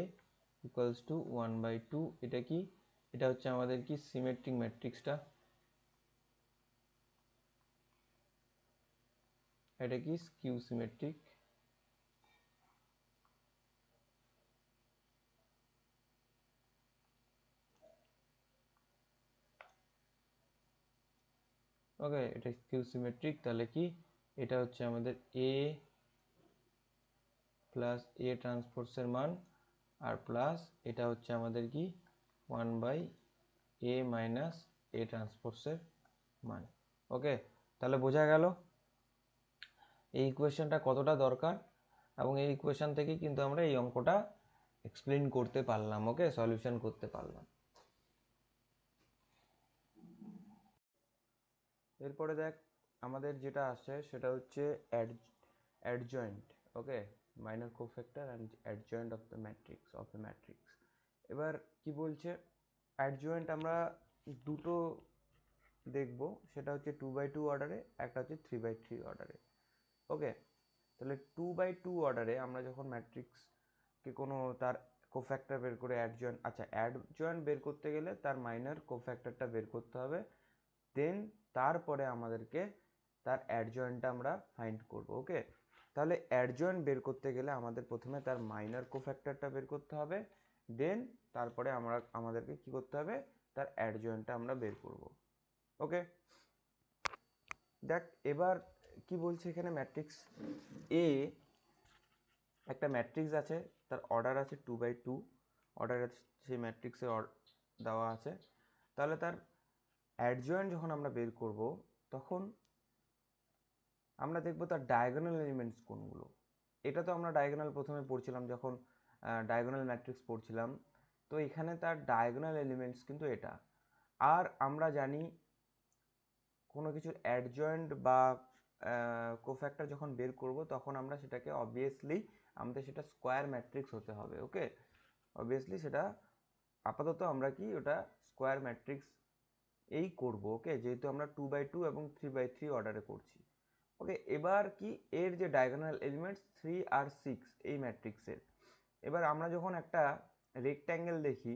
ইকুয়ালস টু 1/2। এটা কি, এটা হচ্ছে আমাদের কি সিমেট্রিক ম্যাট্রিক্সটা, এটা কি স্কিউ সিমেট্রিক। ওকে, এটা স্কিউ সিমেট্রিক, তাহলে কি এটা হচ্ছে আমাদের a প্লাস a ট্রান্সপোর্টের মান, আর প্লাস এটা হচ্ছে আমাদের কি 1/a মাইনাস a ট্রান্সপোর্টের মান। ওকে, তাহলে বোঝা গেল এই ইকুয়েশনটা কতটা দরকার, এবং এই ইকুয়েশন থেকে কিন্তু আমরা এই অঙ্কটা এক্সপ্লেন করতে পারলাম। ওকে, সলিউশন করতে পারলাম। এরপরে দেখ আমাদের যেটা আসে সেটা হচ্ছে adjoint. Okay, minor cofactor and adjoint of the matrix of the matrix. এবার কি বলছে, অ্যাডজয়েন্ট আমরা দুটো দেখব, সেটা হচ্ছে 2/2 অর্ডারে, একটা হচ্ছে 3/3 অর্ডারে। ওকে, তাহলে 2/2 অর্ডারে আমরা যখন ম্যাট্রিক্সকে কোনো তার কোফ্যাক্টর বের করে অ্যাডজয়েন্ট, আচ্ছা অ্যাডজয়েন্ট বের করতে গেলে তার মাইনর কোফ্যাক্টরটা বের করতে হবে, দেন তারপরে আমাদেরকে তার অ্যাডজয়েন্টটা আমরা ফাইন্ড করব। ওকে, তাহলে অ্যাডজয়েন্ট বের করতে গেলে আমাদের প্রথমে তার মাইনর কোফ্যাক্টরটা বের করতে হবে, দেন তারপরে আমাদেরকে কি করতে হবে, তার অ্যাডজয়েন্টটা আমরা বের করব। ওকে, দেখ এবার কি বলছে এখানে, ম্যাট্রিক্স এ একটা ম্যাট্রিক্স আছে, তার অর্ডার আছে 2/2 অর্ডার আছে, সেই ম্যাট্রিক্সের দেওয়া আছে। তাহলে তার অ্যাডজয়েন্ট যখন আমরা বের করব, তখন আমরা দেখব তার ডায়াগোনাল এলিমেন্টস কোনগুলো। এটা তো আমরা ডায়াগোনাল প্রথমে পড়ছিলাম যখন ডায়াগোনাল ম্যাট্রিক্স পড়ছিলাম, তো এখানে তার ডায়াগোনাল এলিমেন্টস কিন্তু এটা। আর আমরা জানি কোনো কিছুর অ্যাডজয়েন্ট বা কোফ্যাক্টর যখন বের করব, তখন আমরা সেটাকে অবভিয়াসলি আমাদের সেটা স্কোয়ার ম্যাট্রিক্স হতে হবে। ওকে, অবভিয়াসলি সেটা আপাতত আমরা কি ওটা স্কোয়ার ম্যাট্রিক্স এই করব। ওকে, যেহেতু আমরা 2/2 এবং 3/3 অর্ডারে করছি। ওকে, এবার কি এর যে ডায়াগোনাল এলিমেন্টস 3 আর 6 এই ম্যাট্রিক্সের, এবার আমরা যখন একটা রেক্ট্যাঙ্গেল দেখি,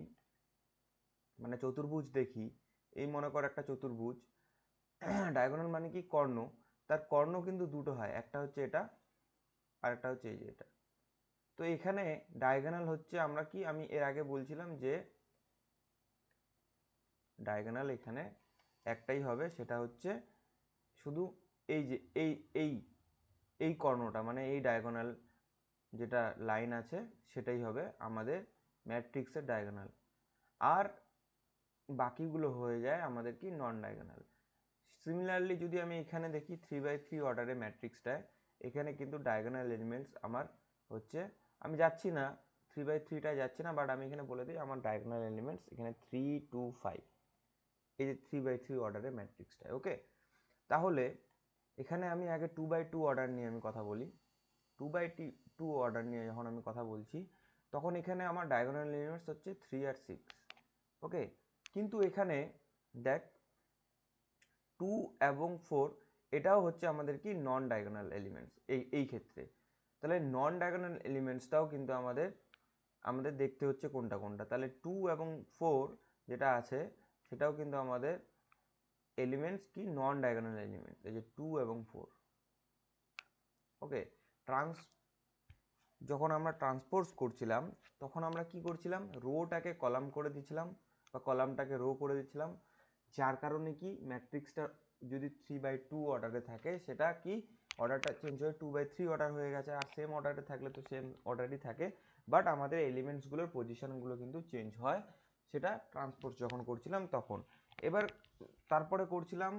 মানে চতুর্ভুজ দেখি, এই মনে কর একটা চতুর্ভুজ, ডায়াগোনাল মানে কি কর্ণ, তার কর্ণ কিন্তু দুটো হয়, একটা হচ্ছে এটা আর একটা হচ্ছে এই যে এটা। তো এখানে ডায়াগোনাল হচ্ছে আমরা কি, আমি এর আগে বলছিলাম যে ডায়াগোনাল এখানে একটাই হবে, সেটা হচ্ছে শুধু এই যে এই এই কর্ণটা, মানে এই ডায়াগোনাল যেটা লাইন আছে সেটাই হবে আমাদের ম্যাট্রিক্সের ডায়াগোনাল, আর বাকিগুলো হয়ে যায় আমাদের কি নন ডায়াগোনাল। সিমিলারলি যদি আমি এখানে দেখি 3x3 অর্ডারের ম্যাট্রিক্সটায়, এখানে কিন্তু ডায়াগোনাল এলিমেন্টস আমার হচ্ছে, আমি যাচ্ছি না 3x3টায় যাচ্ছি না, বাট আমি এখানে বলে দিই আমার ডায়াগোনাল এলিমেন্টস এখানে 3 2 5, এই যে 3x3 অর্ডারের ম্যাট্রিক্সটায়। ওকে, তাহলে এখানে আমি আগে 2x2 অর্ডার নিয়ে আমি কথা বলি। 2x2 অর্ডার নিয়ে যখন আমি কথা বলছি, তখন এখানে আমার ডায়াগোনাল এলিমেন্টস হচ্ছে 3 আর 6। ওকে, কিন্তু এখানে দেখ 2 এবং 4 এটাও হচ্ছে আমাদের কি নন ডায়াগোনাল এলিমেন্টস এই ক্ষেত্রে। তাহলে নন ডায়াগোনাল এলিমেন্টসটাও কিন্তু আমাদের আমাদের দেখতে হচ্ছে কোনটা কোনটা। তাহলে 2 এবং 4 যেটা আছে সেটাও কিন্তু আমাদের এলিমেন্টস কি নন ডায়াগোনাল এলিমেন্টস, এই যে 2 এবং 4। ওকে, যখন আমরা ট্রান্সপোজ করছিলাম তখন আমরা কি করছিলাম, রোটাকে কলাম করে দিচ্ছিলাম বা কলামটাকে রো করে দিচ্ছিলাম, যার কারণে কি ম্যাট্রিক্সটা যদি 3x2 অর্ডারে থাকে সেটা কি অর্ডারটা চেঞ্জ হয়ে 2x3 অর্ডার হয়ে গেছে, আর সেম অর্ডারে থাকলে তো সেম অর্ডারই থাকে, বাট আমাদের এলিমেন্টসগুলোর পজিশনগুলো কিন্তু চেঞ্জ হয়, সেটা ট্রান্সপোজ যখন করছিলাম তখন। এবার তারপরে করছিলাম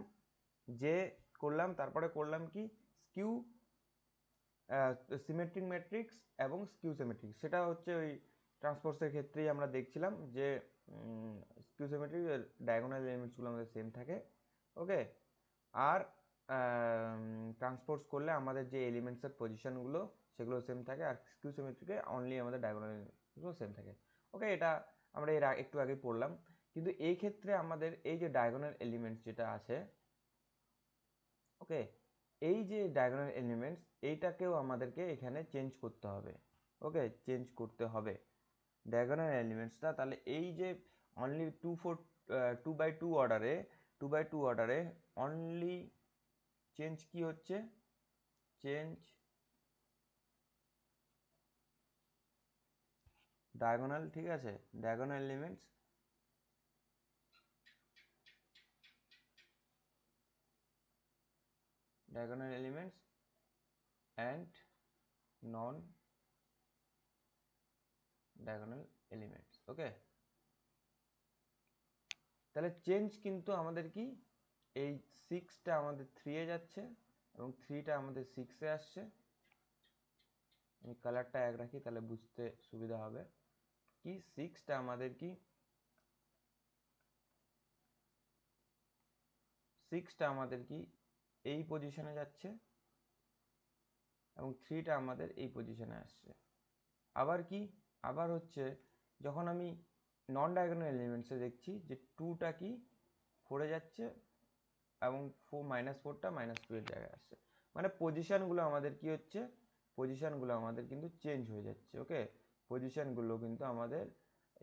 যে তারপরে করলাম কি স্কিউ সিমেট্রিক ম্যাট্রিক্স এবং স্কিউ সিমেট্রিক, সেটা হচ্ছে ওই ট্রান্সপোর্টসের ক্ষেত্রেই আমরা দেখছিলাম যে স্কিউ সিমেট্রিক ডায়াগোনাল এলিমেন্টসগুলো আমাদের সেম থাকে। ওকে, আর ট্রান্সপোর্টস করলে আমাদের যে এলিমেন্টসের পজিশনগুলো সেগুলো সেম থাকে, আর স্কিউ সিমেট্রিকে অনলি আমাদের ডায়াগোনাল এলিমেন্টসগুলো সেম থাকে। ওকে, এটা আমরা একটু আগে পড়লাম। কিন্তু এই ক্ষেত্রে আমাদের এই যে ডায়াগোনাল এলিমেন্টস যেটা আছে, ওকে, এই যে ডায়াগোনাল এলিমেন্টস এইটাকেও আমাদেরকে এখানে চেঞ্জ করতে হবে। ওকে, চেঞ্জ করতে হবে ডায়াগোনাল এলিমেন্টসটা। তাহলে এই যে অনলি 2x2 অর্ডারে অনলি চেঞ্জ কি হচ্ছে, চেঞ্জ ডায়াগোনাল, ঠিক আছে, diagonal elements and non diagonal elements. Okay, তাহলে চেঞ্জ কিন্তু আমাদের কি, এই 6টা আমাদের 3-এ যাচ্ছে এবং 3টা আমাদের 6-এ আসছে। আমি কালারটা এক রাখি তাহলে বুঝতে সুবিধা হবে। কি 6টা আমাদের কি, 6টা আমাদের কি এই পজিশনে যাচ্ছে এবং 3টা আমাদের এই পজিশনে আসছে। আবার কি, আবার হচ্ছে যখন আমি নন ডায়াগোনাল এলিমেন্টসে দেখছি যে 2টা কি 4-এ যাচ্ছে এবং -4টা -2 এর জায়গায় আসছে, মানে পজিশনগুলো আমাদের কি হচ্ছে, পজিশনগুলো আমাদের কিন্তু চেঞ্জ হয়ে যাচ্ছে। ওকে, পজিশনগুলো কিন্তু আমাদের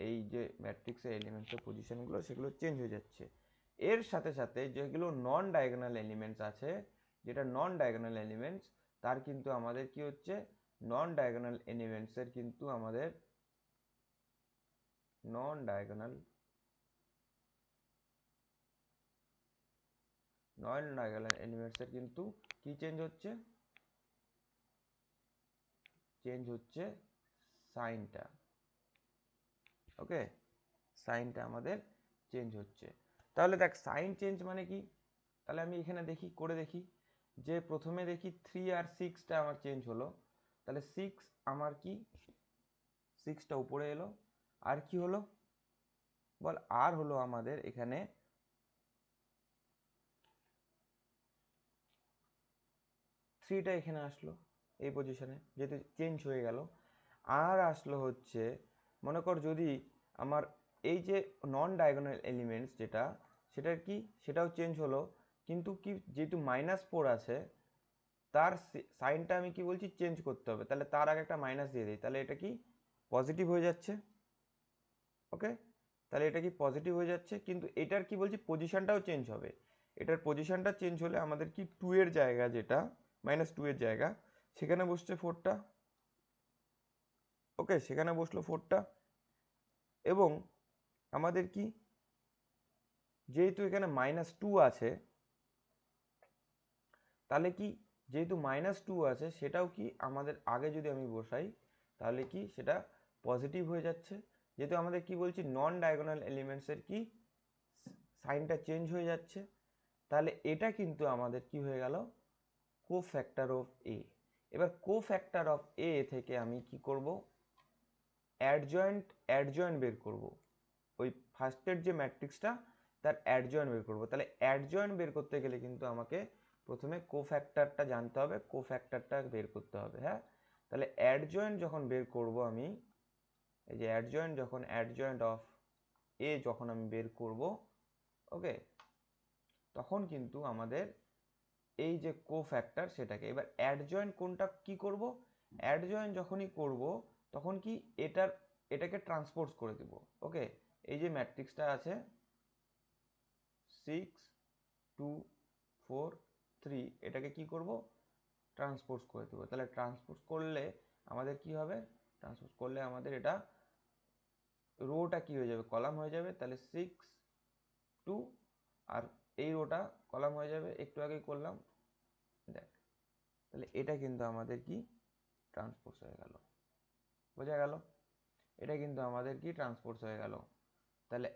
এই যে ম্যাট্রিক্সের এলিমেন্টসের পজিশনগুলো সেগুলো চেঞ্জ হয়ে যাচ্ছে। এর সাথে সাথে যেগুলো নন ডায়াগোনাল এলিমেন্টস আছে, যেটা নন ডায়াগোনাল এলিমেন্টস, তার কিন্তু আমাদের কি হচ্ছে, নন ডায়াগোনাল এলিমেন্টসের কিন্তু আমাদের নন ডায়াগোনাল এলিমেন্টসের কিন্তু কি চেঞ্জ হচ্ছে, চেঞ্জ হচ্ছে সাইনটা। ওকে, সাইনটা আমাদের চেঞ্জ হচ্ছে। তাহলে দেখ সাইন চেঞ্জ মানে কি, তাহলে আমি এখানে দেখি করে দেখি যে প্রথমে দেখি 3 আর 6টা আমার চেঞ্জ হলো, তাহলে 6 আমার কি 6টা উপরে এলো, আর কি হলো বল, আর হলো আমাদের এখানে 3টা এখানে আসলো এই পজিশনে, যেহেতু চেঞ্জ হয়ে গেল। আর আসলো হচ্ছে মনে কর যদি আমার এই যে নন ডায়াগোনাল এলিমেন্টস যেটা, সেটার কি সেটাও চেঞ্জ হলো, কিন্তু কি যেহেতু -4 আছে তার সাইনটা আমি কি বলছি চেঞ্জ করতে হবে, তাহলে তার আগে একটা মাইনাস দিয়ে দিই, তাহলে এটা কি পজিটিভ হয়ে যাচ্ছে। ওকে, তাহলে এটা কি পজিটিভ হয়ে যাচ্ছে, কিন্তু এটার কি বলছি পজিশনটাও চেঞ্জ হবে। এটার পজিশনটা চেঞ্জ হলে আমাদের কি 2 এর জায়গা, যেটা -2 এর জায়গা, সেখানে বসছে 4টা। ওকে, সেখানে বসলো 4টা। এবং আমাদের কি, যেহেতু এখানে -2 আছে, তাহলে কি, যেহেতু -2 আছে, সেটাও কি আমাদের আগে যদি আমি বসাই তাহলে কি সেটা পজিটিভ হয়ে যাচ্ছে। যেহেতু আমাদের কি বলছি নন ডায়াগোনাল এলিমেন্টসের কি সাইনটা চেঞ্জ হয়ে যাচ্ছে, তাহলে এটা কিন্তু আমাদের কি হয়ে গেল, কোফ্যাক্টর অফ এ। এবার কোফ্যাক্টর অফ এ থেকে আমি কি করব, অ্যাডজয়েন্ট বের করব। ওই ফার্স্টের যে ম্যাট্রিক্সটা তার অ্যাডজয়েন্ট বের করব। তাহলে অ্যাডজয়েন্ট বের করতে গেলে কিন্তু আমাকে প্রথমে কোফ্যাক্টরটা জানতে হবে, কোফ্যাক্টরটা বের করতে হবে। হ্যাঁ, তাহলে অ্যাডজয়েন্ট যখন বের করব আমি, এই যে অ্যাডজয়েন্ট অফ এ যখন আমি বের করব, ওকে, তখন কিন্তু আমাদের এই যে কোফ্যাক্টর সেটাকে, এবার অ্যাডজয়েন্ট কোনটা কি করব, অ্যাডজয়েন্ট যখনই করব তখন কি এটাকে ট্রান্সপোজ করে দেব। ওকে, এই যে ম্যাট্রিক্সটা আছে 6 2 4 3, এটাকে কি করব, ট্রান্সপোজ করে দেবো। তাহলে ট্রান্সপোজ করলে আমাদের কি হবে, ট্রান্সপোজ করলে আমাদের এটা রোটা কি হয়ে যাবে, কলাম হয়ে যাবে। তাহলে 6 2, আর এই রোটা কলাম হয়ে যাবে, একটু আগেই করলাম দেখ। তাহলে এটা কিন্তু আমাদের কি ট্রান্সপোজ হয়ে গেল, বোঝা গেল? এটা কিন্তু আমাদের কি ট্রান্সপোজ হয়ে গেল। তাহলে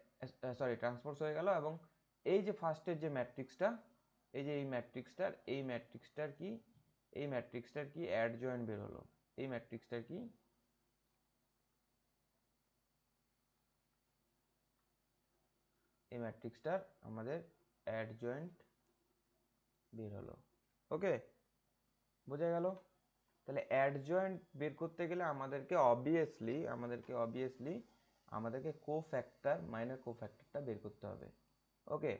সরি, ট্রান্সপোজ হয়ে গেল। এবং এই যে ফার্স্টের যে ম্যাট্রিক্সটা, এই যে এই ম্যাট্রিক্সটার কি অ্যাডজয়েন্ট বের হলো, এই ম্যাট্রিক্সটার কি, এই ম্যাট্রিক্সটার আমাদের অ্যাডজয়েন্ট বের হলো। ওকে, বোঝা গেল? তাহলে অ্যাডজয়েন্ট বের করতে গেলে আমাদেরকে অবভিয়াসলি কোফ্যাক্টর মাইনাস কোফ্যাক্টরটা বের করতে হবে। ওকে,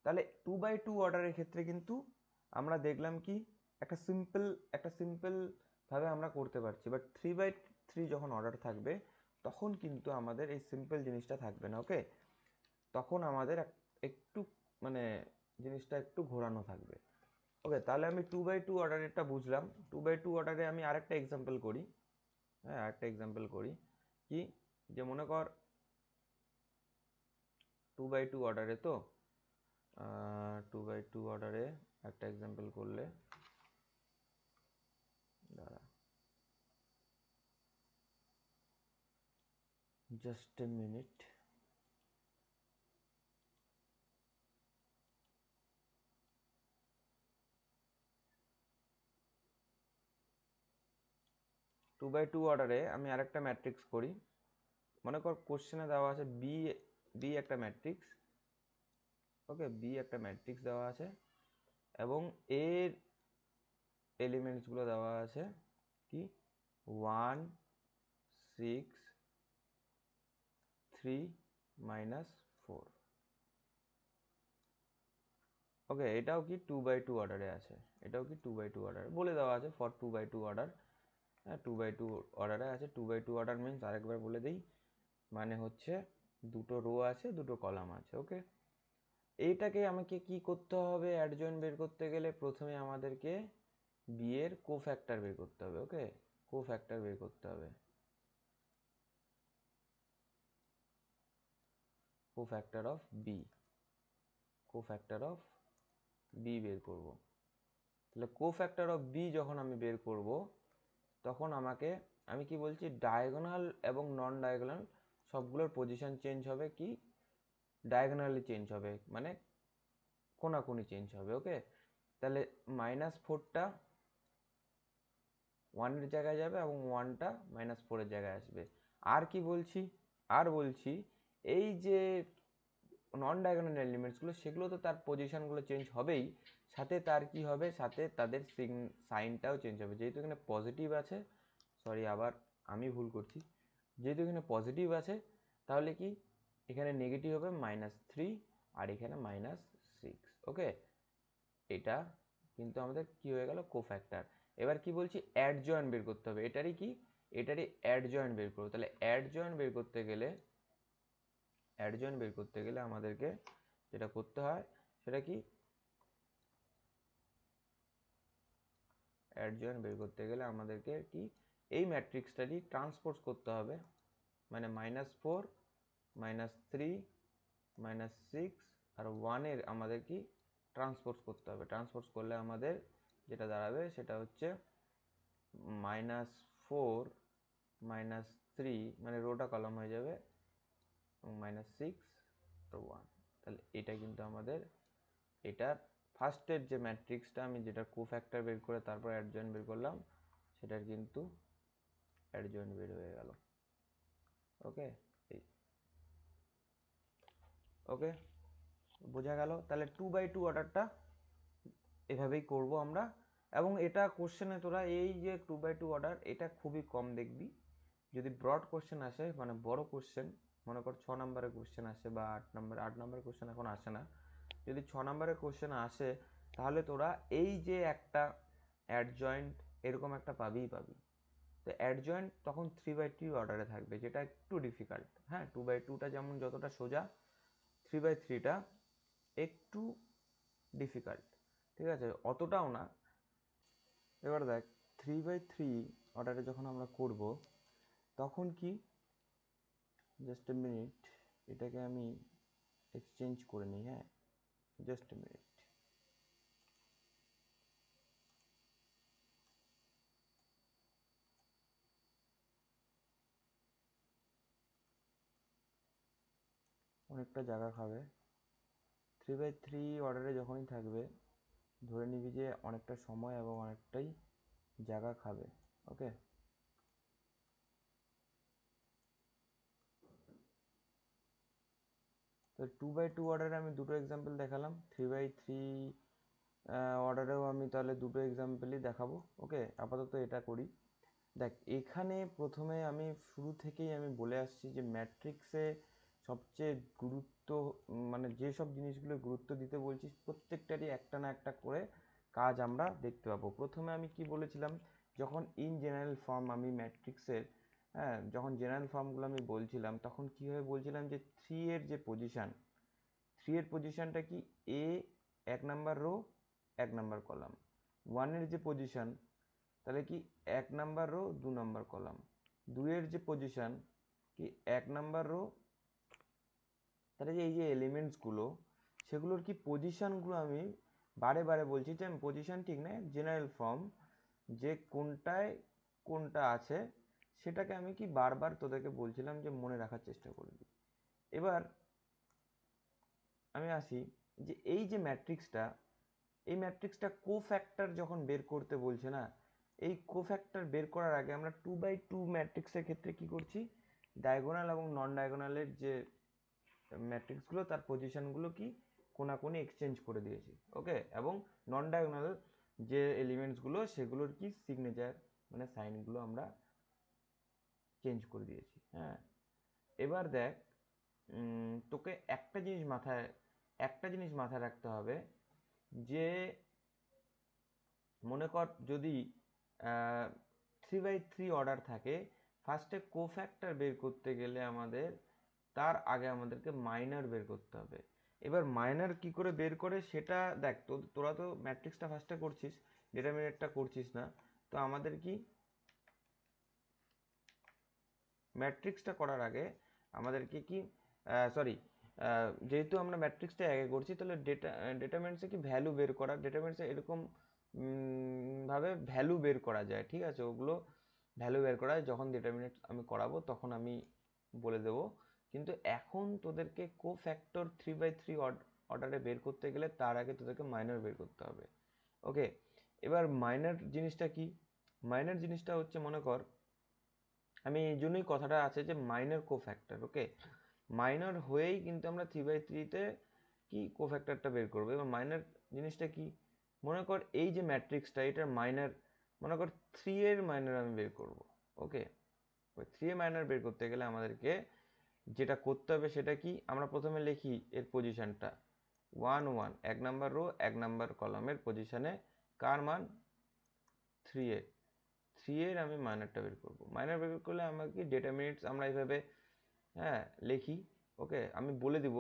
তাহলে 2/2 অর্ডারের ক্ষেত্রে কিন্তু আমরা দেখলাম কি একটা সিম্পল ভাবে আমরা করতে পারছি, বাট 3/3 যখন অর্ডার থাকবে তখন কিন্তু আমাদের এই সিম্পল জিনিসটা থাকবে না। ওকে, তখন আমাদের একটু মানে জিনিসটা একটু ঘোরানো থাকবে। ওকে, তাহলে আমি 2/2 অর্ডারেরটা বুঝলাম। 2/2 অর্ডারে আমি আরেকটা এক্সাম্পল করি। হ্যাঁ, আরেকটা এক্সাম্পল করি কি, যে মনে কর 2/2 অর্ডারে, তো 2/2 অর্ডারে একটা এক্সাম্পল করলে, দাঁড়া জাস্ট এ মিনিট। 2/2 অর্ডারে আমি আরেকটা ম্যাট্রিক্স করি। মনে কর কোশ্চেনে দেওয়া আছে বি একটা ম্যাট্রিক্স। ওকে, বি একটা ম্যাট্রিক্স দেওয়া আছে এবং এর এলিমেন্টসগুলো দেওয়া আছে কি 1 6 3 -4। ওকে, এটাও কি 2/2 অর্ডারে আছে, এটাও কি 2/2 অর্ডারে বলে দেওয়া আছে ফর 2/2 অর্ডার। হ্যাঁ, 2/2 অর্ডারে আছে। 2/2 অর্ডার মিনস, আরেকবার বলে দিই, মানে হচ্ছে দুটো রো আছে, দুটো কলাম আছে। ওকে, এইটাকে আমাকে কি করতে হবে, অ্যাডজয়েন্ট বের করতে গেলে প্রথমে আমাদেরকে বি এর কোফ্যাক্টর বের করতে হবে। ওকে, কোফ্যাক্টর বের করতে হবে, cofactor of B, cofactor of B বের করব। তাহলে কোফ্যাক্টর অফ বি যখন আমি বের করব তখন আমি কি বলছি, ডায়াগোনাল এবং নন ডায়াগোনাল সবগুলোর পজিশন চেঞ্জ হবে, কি ডায়াগোনালি চেঞ্জ হবে, মানে কোনাকুনি চেঞ্জ হবে। ওকে, তাহলে -4টা 1 এর জায়গায় যাবে এবং 1টা -4 এর জায়গায় আসবে। আর কি বলছি, আর বলছি এই যে নন ডায়াগোনাল এলিমেন্টসগুলো, সেগুলো তো তার পজিশনগুলো চেঞ্জ হবেই, সাথে তার কি হবে, সাথে তাদের সাইনটাও চেঞ্জ হবে। যেহেতু এখানে পজিটিভ আছে, সরি আবার আমি ভুল করছি, যেহেতু এখানে পজিটিভ আছে তাহলে কি এখানে নেগেটিভ হবে -3 আর এখানে -6। ওকে, এটা কিন্তু আমাদের কি হয়ে গেল, কোফ্যাক্টর। এবার কি বলছি, অ্যাডজয়েন্ট বের করতে হবে, এটারই অ্যাডজয়েন্ট বের করবো। তাহলে অ্যাডজয়েন্ট বের করতে গেলে অ্যাডজয়েন্ট বের করতে গেলে আমাদেরকে যেটা করতে হয় সেটা কি, অ্যাডজয়েন্ট বের করতে গেলে আমাদেরকে কি এই ম্যাট্রিক্সটারই ট্রান্সপোজ করতে হবে, মানে -4 -3 -6 আর 1-এর আমাদের কি ট্রান্সপোজ করতে হবে। ট্রান্সপোজ করলে আমাদের যেটা দাঁড়াবে সেটা হচ্ছে -4 -3, মানে রোটা কলাম হয়ে যাবে, এবং -6 আর 1। তাহলে এটা কিন্তু আমাদের এটার ফার্স্টের যে ম্যাট্রিক্সটা আমি যেটা কোফ্যাক্টর বের করে তারপর অ্যাডজয়েন্ট বের করলাম সেটার কিন্তু অ্যাডজয়েন্ট বের হয়ে গেল। ওকে, ওকে বোঝা গেল। তাহলে 2x2 অর্ডারটা এভাবেই করব আমরা। এবং এটা কোশ্চেনে তোরা এই যে 2x2 অর্ডার এটা খুবই কম দেখবি। যদি ব্রড কোশ্চেন আসে, মানে বড় কোশ্চেন, মনে কর 6 নম্বরের কোশ্চেন আসে বা 8 নম্বরের কোশ্চেন এখন আসে না, যদি 6 নম্বরের কোশ্চেন আসে তাহলে তোরা এই যে একটা অ্যাডজয়েন্ট এরকম একটা পাবি। তো অ্যাডজয়েন্ট তখন 3x3 অর্ডারে থাকবে, যেটা একটু ডিফিকাল্ট। হ্যাঁ, 2x2টা যেমন যতটা সোজা, 3x3টা একটু ডিফিকাল্ট, ঠিক আছে, অতটাও না। এবার দেখ 3x3 অর্ডারে যখন আমরা করব তখন কি, জাস্ট এ মিনিট, এটাকে আমি এক্সচেঞ্জ করে নিই। হ্যাঁ, জাস্ট এ মিনিট। অনেকটা জায়গা খাবে 3x3 অর্ডারে যখনই থাকবে, ধরে নিবি যে অনেকটা সময় এবং অনেকটাই জায়গা খাবে। ওকে, তো 2x2 অর্ডারে আমি দুটো এক্সাম্পল দেখালাম, 3x3 অর্ডারেও আমি তাহলে দুটো এক্সাম্পলই দেখাবো। ওকে, আপাতত এটা করি। দেখ এখানে প্রথমে আমি শুরু থেকেই আমি বলে আসছি যে ম্যাট্রিক্সে সবচেয়ে গুরুত্ব, মানে যেসব জিনিসগুলো গুরুত্ব দিতে বলছি প্রত্যেকটারই একটা না একটা করে কাজ আমরা দেখতে পাবো। প্রথমে আমি কি বলেছিলাম, যখন ইন জেনারেল ফর্ম আমি ম্যাট্রিক্সের, হ্যাঁ, যখন জেনারেল ফর্মগুলো আমি বলছিলাম তখন কীভাবে বলছিলাম যে 3 এর যে পজিশান, 3 এর পজিশানটা কি, এ 1 নাম্বার রো 1 নাম্বার কলাম, 1 এর যে পজিশান তাহলে কি 1 নাম্বার রো 2 নাম্বার কলাম, 2 এর যে পজিশান কি 1 নাম্বার রো, তাহলে যে এই যে এলিমেন্টসগুলো সেগুলোর কি পজিশানগুলো আমি বারে বারে বলছি যে আমি পজিশান ঠিক না, জেনারেল ফর্ম, যে কোনটায় কোনটা আছে সেটাকে আমি কি বারবার তোদেরকে বলছিলাম যে মনে রাখার চেষ্টা করবি। এবার আমি আসি যে এই যে ম্যাট্রিক্সটা, এই ম্যাট্রিক্সটা কোফ্যাক্টর যখন বের করতে বলছে না, এই কোফ্যাক্টর বের করার আগে আমরা 2x2 ম্যাট্রিক্সের ক্ষেত্রে কি করছি, ডায়াগোনাল এবং নন ডায়াগোনালের যে ম্যাট্রিক্সগুলো তার পজিশনগুলো কি কোনাকুনি এক্সচেঞ্জ করে দিয়েছি। ওকে, এবং নন ডায়াগোনাল যে এলিমেন্টসগুলো সেগুলোর কি সিগনেচার, মানে সাইনগুলো আমরা চেঞ্জ করে দিয়েছি। হ্যাঁ, এবার দেখ তোকে একটা জিনিস মাথায় রাখতে হবে যে মনে কর যদি 3x3 অর্ডার থাকে, ফার্স্টে কোফ্যাক্টর বের করতে গেলে আমাদের তার আগে আমাদেরকে মাইনার বের করতে হবে। এবার মাইনার কি করে বের করে সেটা দেখ, তোরা তো ম্যাট্রিক্সটা ফার্স্টে করছিস, ডিটারমিনেটটা করছিস না, তো আমাদের কি ম্যাট্রিক্সটা করার আগে আমাদেরকে কি, সরি, যেহেতু আমরা ম্যাট্রিক্সটা আগে করছি তাহলে ডেটামেন্টসে কি ভ্যালু বের করা, ডেটামেন্টসে এরকম ভাবে ভ্যালু বের করা যায়, ঠিক আছে, ওগুলো ভ্যালু বের করা যায় যখন ডিটারমিনেট আমি করাবো তখন আমি বলে দেব। কিন্তু এখন তোদেরকে কোফ্যাক্টর 3x3 অর্ডারে বের করতে গেলে তার আগে তোদেরকে মাইনর বের করতে হবে। ওকে, এবার মাইনর জিনিসটা কি, মাইনর জিনিসটা হচ্ছে মনে কর, আমি এই জন্যই কথাটা আছে যে মাইনর কোফ্যাক্টর। ওকে, মাইনর হয়েই কিন্তু আমরা 3x3-তে কি কোফ্যাক্টরটা বের করবো। এবার মাইনর জিনিসটা কি, মনে কর এই যে ম্যাট্রিক্সটা এটার মাইনর, মনে কর 3 এর মাইনর আমি বের করব। ওকে, ওই 3 এর মাইনর বের করতে গেলে আমাদেরকে যেটা করতে হবে সেটা কি, আমরা প্রথমে লিখি এর পজিশনটা 1 1, 1 নাম্বার রো 1 নাম্বার কলামের পজিশনে কার মান, 3 এর, 3 এর আমি মাইনারটা বের করব। মাইনার বের করলে আমাকে ডেটামিনেটস আমরা এইভাবে, হ্যাঁ, লিখি ওকে, আমি বলে দিব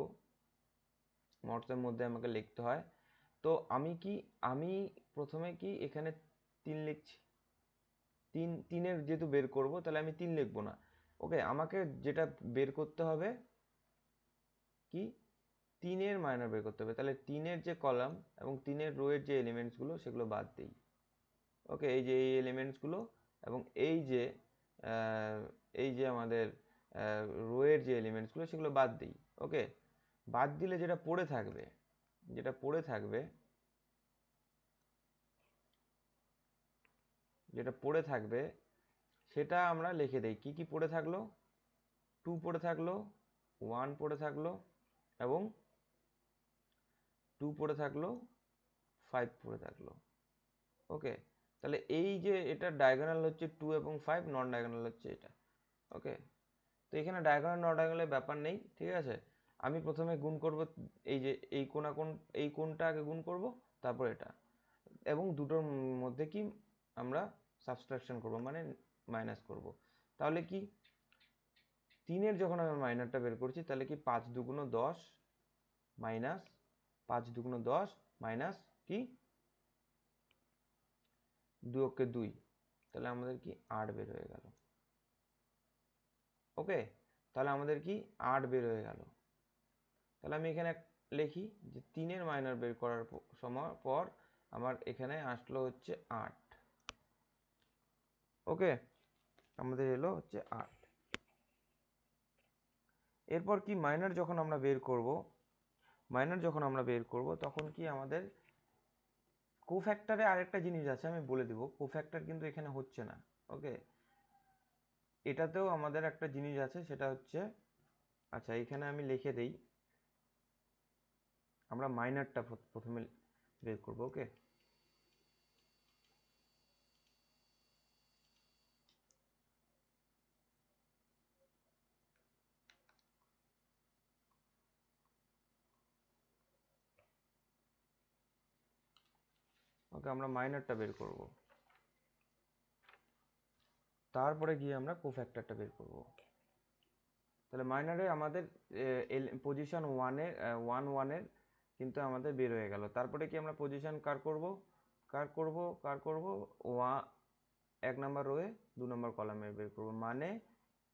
মডসের মধ্যে আমাকে লিখতে হয়। তো আমি প্রথমে কি এখানে 3 লিখছি, তিনের যেহেতু বের করব তাহলে আমি 3 লিখবো না। ওকে, আমাকে যেটা বের করতে হবে কি, 3-এর মাইনার বের করতে হবে। তাহলে 3-এর যে কলাম এবং 3-এর রো এর যে এলিমেন্টসগুলো সেগুলো বাদ দিই। ওকে, এই যে এই এলিমেন্টসগুলো এবং এই যে আমাদের রো এর যে এলিমেন্টসগুলো সেগুলো বাদ দিই। ওকে, বাদ দিলে যেটা পড়ে থাকবে, যেটা পড়ে থাকবে যেটা পড়ে থাকবে সেটা আমরা লিখে দেই। কি কি পড়ে থাকলো? 2 পড়ে থাকলো, 1 পড়ে থাকলো এবং 2 পড়ে থাকলো, 5 পড়ে থাকলো। ওকে, তাহলে এই যে এটা ডায়াগোনাল হচ্ছে 2 এবং 5, নন ডায়াগোনাল হচ্ছে এটা। ওকে, তো এখানে ডায়াগোনাল নন ডায়াগোনালের ব্যাপার নেই, ঠিক আছে। আমি প্রথমে গুণ করব, এই যে এই এই কোণটা আগে গুণ করব, তারপর এটা, এবং দুটোর মধ্যে কি আমরা সাবট্রাকশন করব, মানে মাইনাস করব। তাহলে কি 3-এর যখন আমি মাইনারটা বের করছি তাহলে কি 5 দুগুণ 10 মাইনাস 5 দুগুণ 10 মাইনাস কি 2 অক্ষে 2, তাহলে আমাদের কি 8 বের হয়ে গেল। ওকে, তাহলে আমাদের কি 8 বের হয়ে গেল। তাহলে আমি এখানে লিখি যে 3-এর মাইনার বের করার সময় পর আমার এখানে আসলো হচ্ছে 8। ওকে, আমাদের এলো হচ্ছে 8। এরপর কি মাইনার যখন আমরা বের করব তখন কি আমাদের কোফ্যাক্টরে আরেকটা জিনিস আছে, আমি বলে দিব। কোফ্যাক্টর কিন্তু এখানে হচ্ছে না। ওকে, এটাতেও আমাদের একটা জিনিস আছে, সেটা হচ্ছে, আচ্ছা এখানে আমি লিখে দেই, আমরা মাইনারটা প্রথমে বের করব। ওকে, আমরা মাইনারটা বের করব, তারপরে গিয়ে আমরা কোফ্যাক্টরটা বের করব। তাহলে মাইনারে আমাদের পজিশন 1-1-এর কিন্তু আমাদের বের হয়ে গেল। তারপরে কি আমরা পজিশন কার করব 1 নাম্বার রোয়ে 2 নাম্বার কলামে বের করব, মানে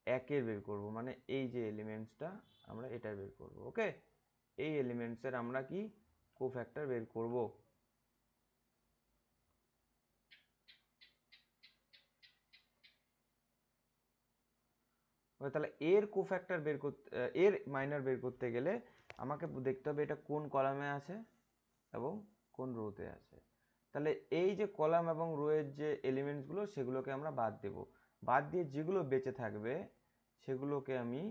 1-এর বের করব, মানে এই যে এলিমেন্টসটা আমরা এটা বের করব। ওকে, এই এলিমেন্টসের আমরা কি কোফ্যাক্টর বের করব। তাহলে এর কোফ্যাক্টর বের করতে, এর মাইনার বের করতে গেলে আমাকে দেখতে হবে এটা কোন কলামে আছে এবং কোন রোতে আছে। তাহলে এই যে কলাম এবং রো এর যে এলিমেন্টসগুলো সেগুলোকে আমরা বাদ দেব, বাদ দিয়ে যেগুলো বেঁচে থাকবে সেগুলোকে আমি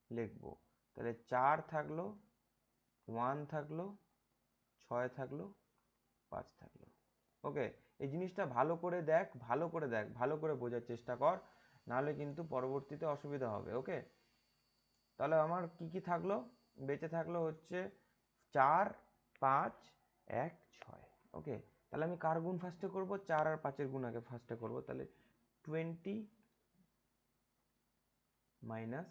লিখব। তাহলে 4 থাকলো, 1 থাকলো, 6 থাকলো, 5 থাকলো। ওকে, এই জিনিসটা ভালো করে দেখ, ভালো করে বোঝার চেষ্টা কর, নাহলে কিন্তু পরবর্তীতে অসুবিধা হবে। ওকে, তাহলে আমার কি কি থাকলো, বেঁচে থাকলো হচ্ছে 4, 5, 1, 6। ওকে, তাহলে আমি কার গুণ ফার্স্টে করব? 4 আর 5-এর গুণ আগে ফার্স্টে করব। তাহলে 20 মাইনাস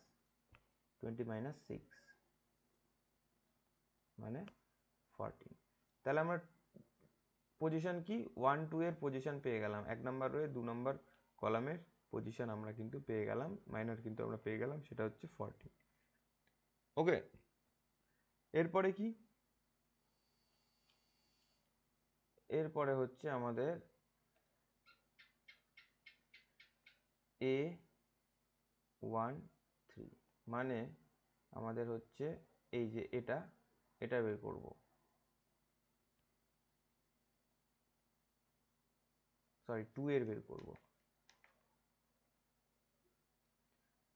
6 মানে 14। তাহলে আমরা পজিশন কি 1-2 এর পজিশন পেয়ে গেলাম, 1 নাম্বার রোয়ে 2 নাম্বার কলামের পজিশন আমরা কিন্তু পেয়ে গেলাম, মাইনার কিন্তু আমরা পেয়ে গেলাম, সেটা হচ্ছে 14। ওকে, এরপরে কি, এরপরে হচ্ছে আমাদের A13, মানে আমাদের হচ্ছে এই যে এটা বের করব, সরি 2 এর বের করব।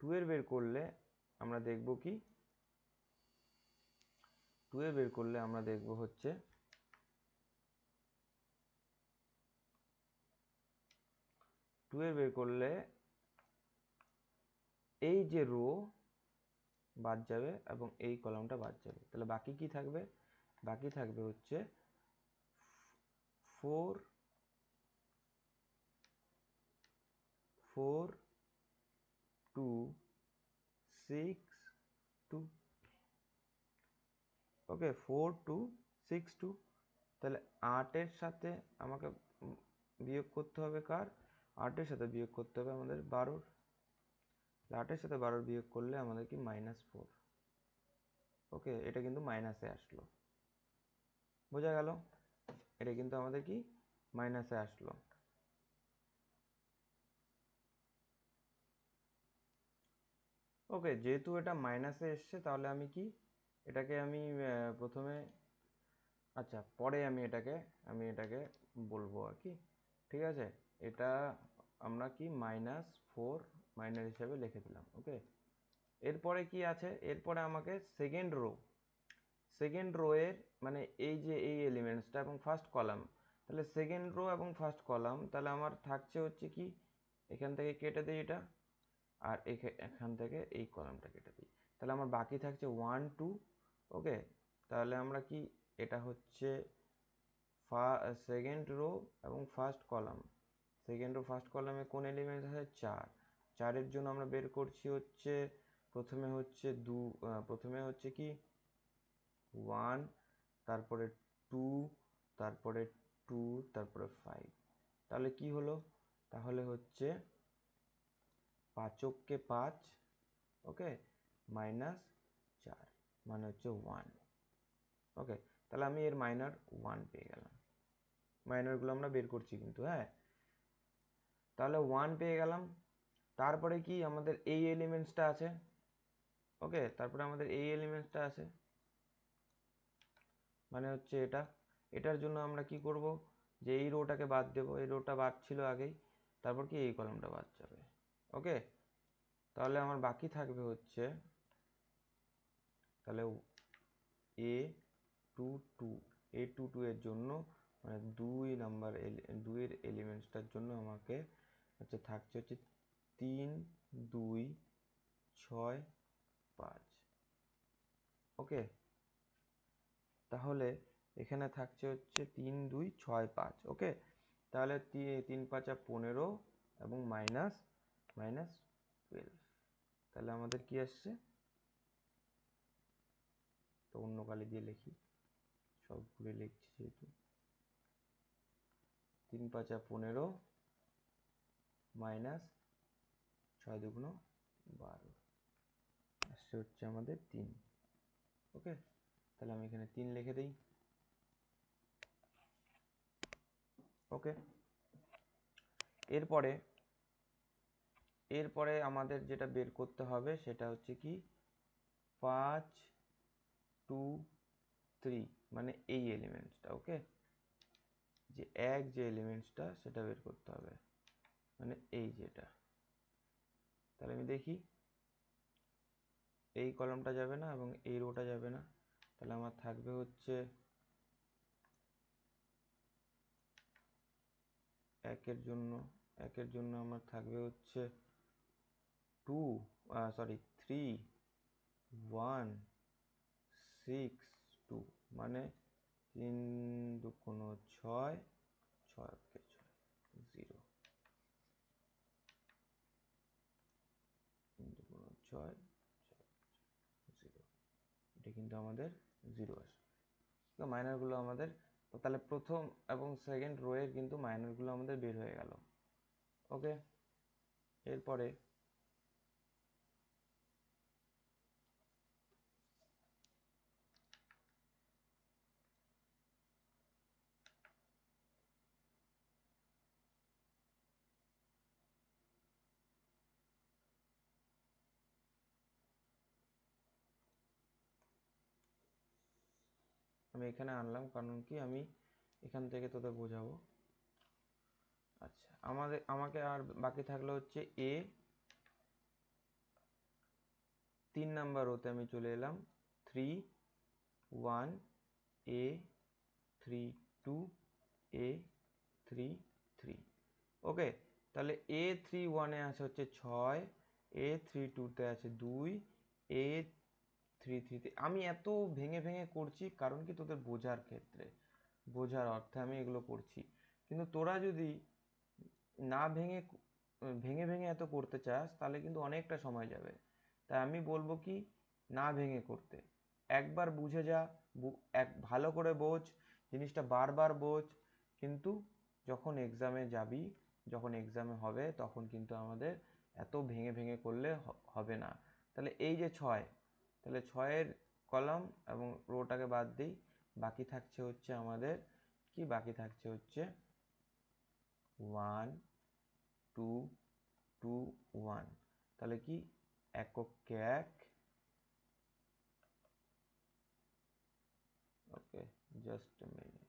2 এর বের করলে আমরা দেখব কি, 2 এর বের করলে আমরা দেখব হচ্ছে 2 এর বের করলে এই যে রো বাদ যাবে এবং এই কলামটা বাদ যাবে। তাহলে বাকি কি থাকবে? বাকি থাকবে হচ্ছে 4, 2, 6, 2, ওকে 4 2 6 2। তাহলে 8-এর সাথে আমাকে বিয়োগ করতে হবে কার? 8-এর সাথে বিয়োগ করতে হবে আমাদের 12-র। 8-এর সাথে 12 বিয়োগ করলে আমাদের কি -4। ওকে, এটা কিন্তু মাইনাসে আসলো, বোঝা গেল? এটা কিন্তু আমাদের কি মাইনাসে আসলো। ওকে, যেহেতু এটা মাইনাসে এসছে তাহলে আমি কি এটাকে আমি প্রথমে, আচ্ছা পরে আমি এটাকে বলবো আর কি, ঠিক আছে? এটা আমরা কি -4 মাইনাস হিসাবে লিখে দিলাম। ওকে, এরপরে কি আছে? এরপরে আমাকে সেকেন্ড রো এর মানে এই যে এই এলিমেন্টসটা এবং ফার্স্ট কলাম, তাহলে সেকেন্ড রো এবং ফার্স্ট কলাম, তাহলে আমার থাকছে হচ্ছে কি, এখান থেকে কেটে দিই এটা, আর এখান থেকে এই কলামটা কেটে দিই, তাহলে আমার বাকি থাকছে 1 2। ওকে, তাহলে আমরা কি, এটা হচ্ছে সেকেন্ড রো এবং first column. Second rho first কলামে কোন এলিমেন্ট আছে? 4। 4-এর জন্য আমরা বের করছি হচ্ছে প্রথমে হচ্ছে কি 1, তারপরে 2, তারপরে 2, তারপরে 5। তাহলে কি হলো? তাহলে হচ্ছে 5 কে 5, ওকে, -4 মানে হচ্ছে 1। ওকে, তাহলে আমি এর মাইনর 1 পেয়ে গেলাম। মাইনরগুলো আমরা বের করছি কিন্তু, হ্যাঁ। তাহলে 1 পেয়ে গেলাম। তারপরে কি আমাদের এই এলিমেন্টসটা আছে। ওকে, তারপরে আমাদের এই এলিমেন্টসটা আছে, মানে হচ্ছে এটার জন্য আমরা কি করব, যে এই রোটাকে বাদ দেব, এই রোটা বাদ ছিল আগেই, তারপর কি এই কলামটা বাদ যাবে। ওকে, তাহলে আমার বাকি থাকবে হচ্ছে, তাহলে A22 এর জন্য মানে 2 এর এলিমেন্টসটার জন্য আমাকে হচ্ছে থাকছে হচ্ছে 3 2 6 5। ওকে, তাহলে এখানে থাকছে হচ্ছে 3 2 6 5। ওকে, তাহলে 3 5 15 এবং -12। তাহলে আমাদের কি আসছে, তো অন্য কালি দিয়ে লিখি, সবগুলো লিখছি যেহেতু, 3 5 15 -6 2 12 আসছে হচ্ছে আমাদের 3। ওকে, তাহলে আমি এখানে 3 লিখে দিই। ওকে, এরপরে আমাদের যেটা বের করতে হবে সেটা হচ্ছে কি 5 2 3 মানে এই এলিমেন্টসটা। ওকে, যে যে এলিমেন্টসটা সেটা বের করতে হবে, মানে এই যেটা। তাহলে আমি দেখি, এই কলামটা যাবে না এবং এই রোটা যাবে না, তাহলে আমার থাকবে হচ্ছে একের জন্য আমার থাকবে হচ্ছে 3 1 6 2 মানে 3 2 6 6 0, 3 2 6 0। এটা কিন্তু আমাদের 0 আসে। তো মাইনারগুলো আমাদের, তাহলে প্রথম এবং সেকেন্ড রো এর কিন্তু মাইনারগুলো আমাদের বের হয়ে গেল। ওকে, এরপরে আমি এখানে আনলাম কারণ কি আমি এখান থেকে তোদের বোঝাবো। আচ্ছা, আমাকে আর বাকি থাকলো হচ্ছে এ, 3 নাম্বার রোতে আমি চলে এলাম, 3 1 এ 3 2 এ 3 3। ওকে, তাহলে A31 আছে হচ্ছে 6, A32 আছে 2, A33। আমি এত ভেঙে ভেঙে করছি কারণ কি তোদের বোঝার অর্থে আমি এগুলো করছি। কিন্তু তোরা যদি না ভেঙে ভেঙে ভেঙে এত করতে চাস তাহলে কিন্তু অনেকটা সময় যাবে। তাই আমি বলবো কি, না ভেঙে করতে। একবার বুঝে যা, ভালো করে বোঝ জিনিসটা, বারবার বোঝ, কিন্তু যখন এক্সামে যাবি, যখন এক্সামে হবে, তখন কিন্তু আমাদের এত ভেঙে ভেঙে করলে হবে না। তাহলে এই যে 6, তাহলে 6-এর কলাম এবং রোটাকে বাদ দিই, বাকি থাকছে হচ্ছে আমাদের কি, বাকি থাকছে হচ্ছে 1 2 2 1। তাহলে কি, এককে এক, ওকে জাস্ট এ মিনিট,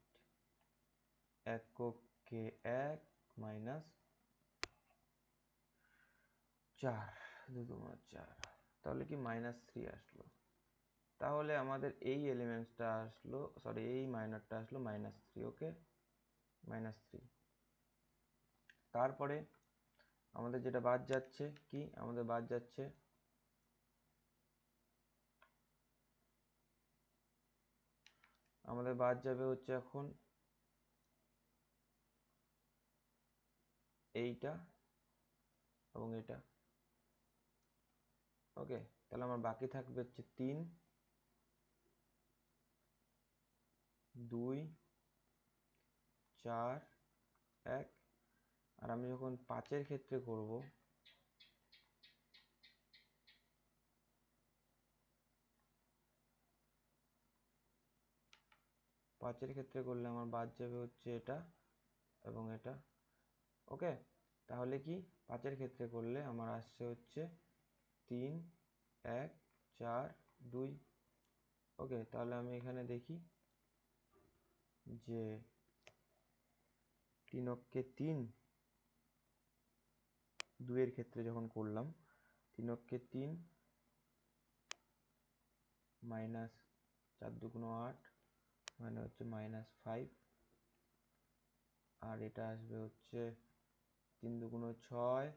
এককে এক মাইনাস 4, 2 2 4, তাহলে কি -3 আসলো। তাহলে আমাদের এই এলিমেন্টসটা আসলো, সরি এই মাইনারটা আসলো -3, ওকে -3। তারপরে আমাদের যেটা বাদ যাচ্ছে কি, আমাদের বাদ যাচ্ছে আমাদের বাদ যাবে হচ্ছে এখন এইটা এবং এটা, ওকে। তাহলে আমার বাকি থাকবে হচ্ছে 3 2 4 1। আর আমি যখন 5-এর ক্ষেত্রে করব, পাঁচের ক্ষেত্রে করলে আমার বাদ যাবে হচ্ছে এটা এবং এটা, ওকে। তাহলে কি, 5-এর ক্ষেত্রে করলে আমার আসছে হচ্ছে 3 1 4 2, ওকে। তাহলে আমি এখানে দেখি যে 3 অক্ষে 3, 2-এর ক্ষেত্রে যখন করলাম 3 অক্ষে 3 মাইনাস 4 2 8, মানে হচ্ছে -5। আর এটা আসবে হচ্ছে 3 2 6,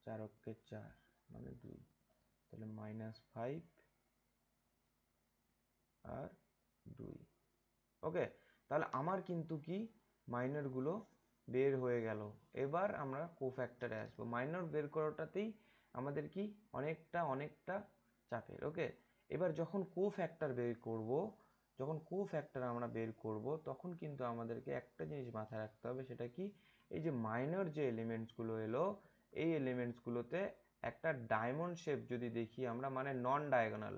4 অক্ষে 4 মানে 2, তাহলে -5 আর 2, ওকে। তাহলে আমার কিন্তু কি, মাইনরগুলো বের হয়ে গেল। এবার আমরা কোফ্যাক্টরে আসবো। মাইনর বের করাটাতেই আমাদের কি অনেকটা চাপের, ওকে। এবার যখন কোফ্যাক্টর বের করব, যখন কোফ্যাক্টর আমরা বের করব, তখন কিন্তু আমাদেরকে একটা জিনিস মাথায় রাখতে হবে, সেটা কি, এই যে মাইনর যে এলিমেন্টসগুলো এলো, এই এলিমেন্টসগুলোতে একটা ডায়মন্ড শেপ যদি দেখি আমরা, মানে নন ডায়াগোনাল,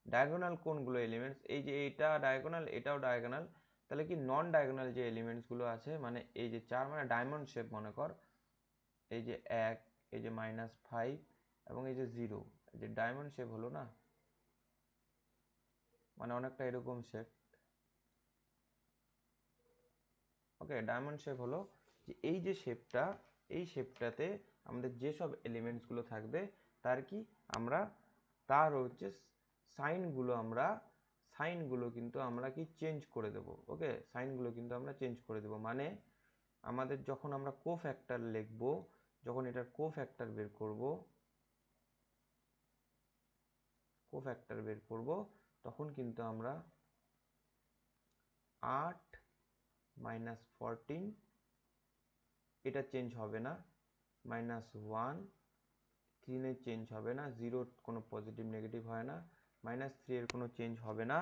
ডায়াগোনাল কোনগুলো এলিমেন্টস, এই যে এইটা ডায়াগোনাল, এটাও ডায়াগোনাল, তাহলে কি নন ডায়াগোনাল যে এলিমেন্টসগুলো আছে, মানে এই যে 4 মানে ডায়মন্ড শেপ মনে কর, এই যে 1, এই যে -5 এবং এই যে 0, এই যে ডায়মন্ড শেপ হলো না, মানে অনেকটা এরকম শেপ, ওকে। ডায়মন্ড শেপ হলো যে এই যে শেপটা, এই শেপটাতে আমাদের যেসব এলিমেন্টসগুলো থাকবে, তার কি আমরা, তার হচ্ছে সাইনগুলো কিন্তু আমরা কি চেঞ্জ করে দেব, ওকে। সাইনগুলো কিন্তু আমরা চেঞ্জ করে দেব, মানে আমাদের যখন আমরা কোফ্যাক্টর লিখব, যখন এটার কোফ্যাক্টর বের করব, তখন কিন্তু আমরা 8 -14, এটা চেঞ্জ হবে না, -1, 3 এর চেঞ্জ হবে না, 0 কোনো পজিটিভ নেগেটিভ হয় না, -3 এর কোনো চেঞ্জ হবে না,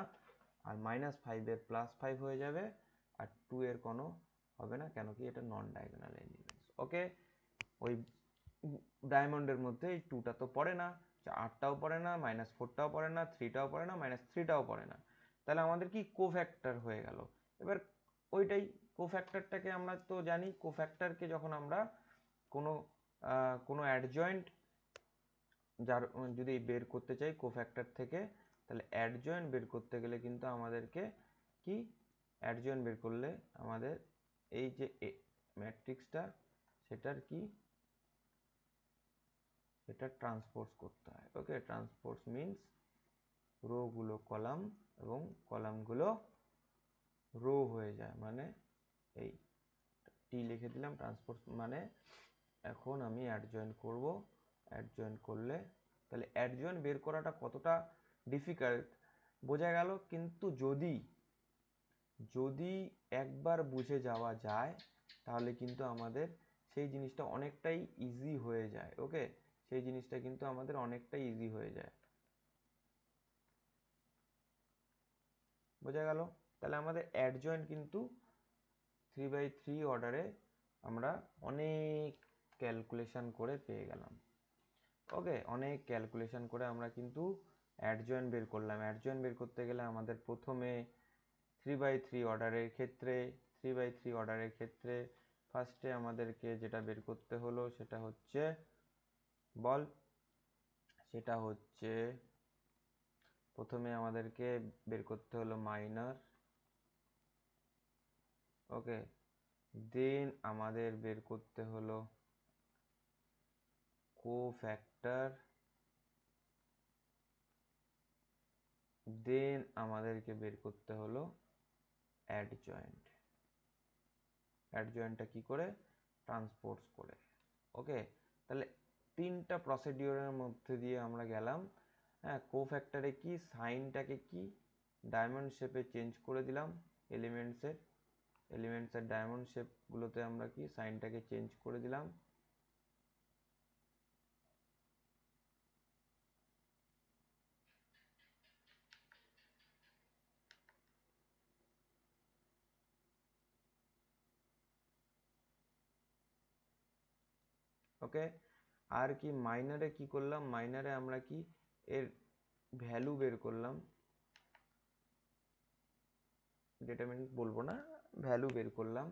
আর -5 এর +5 হয়ে যাবে, আর 2 এর কোনো হবে না, কেন কি এটা নন ডায়াগোনাল এলিমেন্টস, ওকে। ওই ডায়মন্ডের মধ্যে এই 2টা তো পড়ে না, 8টাও পড়ে না, -4টাও পড়ে না, 3টাও পড়ে না, -3টাও পড়ে না। তাহলে আমাদের কি কোফ্যাক্টর হয়ে গেল। এবার ওইটাই, কোফ্যাক্টরটাকে আমরা তো জানি, কোফ্যাক্টরকে যখন আমরা কোনো কোনো অ্যাডজয়েন্ট যার যদি বের করতে চাই কোফ্যাক্টর থেকে, তাহলে অ্যাডজয়েন্ট বের করতে গেলে কিন্তু আমাদেরকে কি, অ্যাডজয়েন্ট বের করলে আমাদের এই যে ম্যাট্রিক্সটা, সেটার কি, এটা ট্রান্সপোজ করতে হয়, ওকে। ট্রান্সপোজ মিন্স রো গুলো কলাম এবং কলামগুলো রো হয়ে যায়, মানে এই টি লিখে দিলাম, ট্রান্সপোজ মানে এখন আমি অ্যাডজয়েন্ট করব। অ্যাডজয়েন্ট করলে তাহলে অ্যাডজয়েন্ট বের করাটা কতটা ডিফিকাল্ট বোঝা গেল, কিন্তু যদি যদি একবার বুঝে যাওয়া যায়, তাহলে কিন্তু আমাদের সেই জিনিসটা অনেকটাই ইজি হয়ে যায়, ওকে। সেই জিনিসটা কিন্তু আমাদের অনেকটাই ইজি হয়ে যায়। বোঝা গেল? তাহলে আমাদের অ্যাডজয়েন্ট কিন্তু 3/3 অর্ডারে আমরা অনেক ক্যালকুলেশন করে পেয়ে গেলাম। ওকে, অনেক ক্যালকুলেশন করে আমরা কিন্তু অ্যাডজয়েন্ট বের করলাম। অ্যাডজয়েন্ট বের করতে গেলে আমাদের প্রথমে 3/3 অর্ডারের ক্ষেত্রে ফার্স্টে আমাদেরকে যেটা বের করতে হলো সেটা হচ্ছে প্রথমে আমাদেরকে বের করতে হলো মাইনর। ওকে, দেন আমাদের বের করতে হলো কোফ্যাক্টর, দেন আমাদেরকে বের করতে হলো অ্যাডজয়েন্টটা কি করে? ট্রান্সপোজ করে। ওকে, তাহলে তিনটা প্রসিডিওরের মধ্যে দিয়ে আমরা গেলাম। হ্যাঁ, কোফ্যাক্টরে কি সাইনটাকে কি ডায়মন্ড শেপে চেঞ্জ করে দিলাম। এলিমেন্টসের ডায়মন্ড শেপগুলোতে আমরা কি সাইনটাকে চেঞ্জ করে দিলাম। ওকে, আর কি মাইনারে কি করলাম? মাইনারে আমরা কি এর ভ্যালু বের করলাম, ডিটারমিনেন্ট বলবো না, ভ্যালু বের করলাম।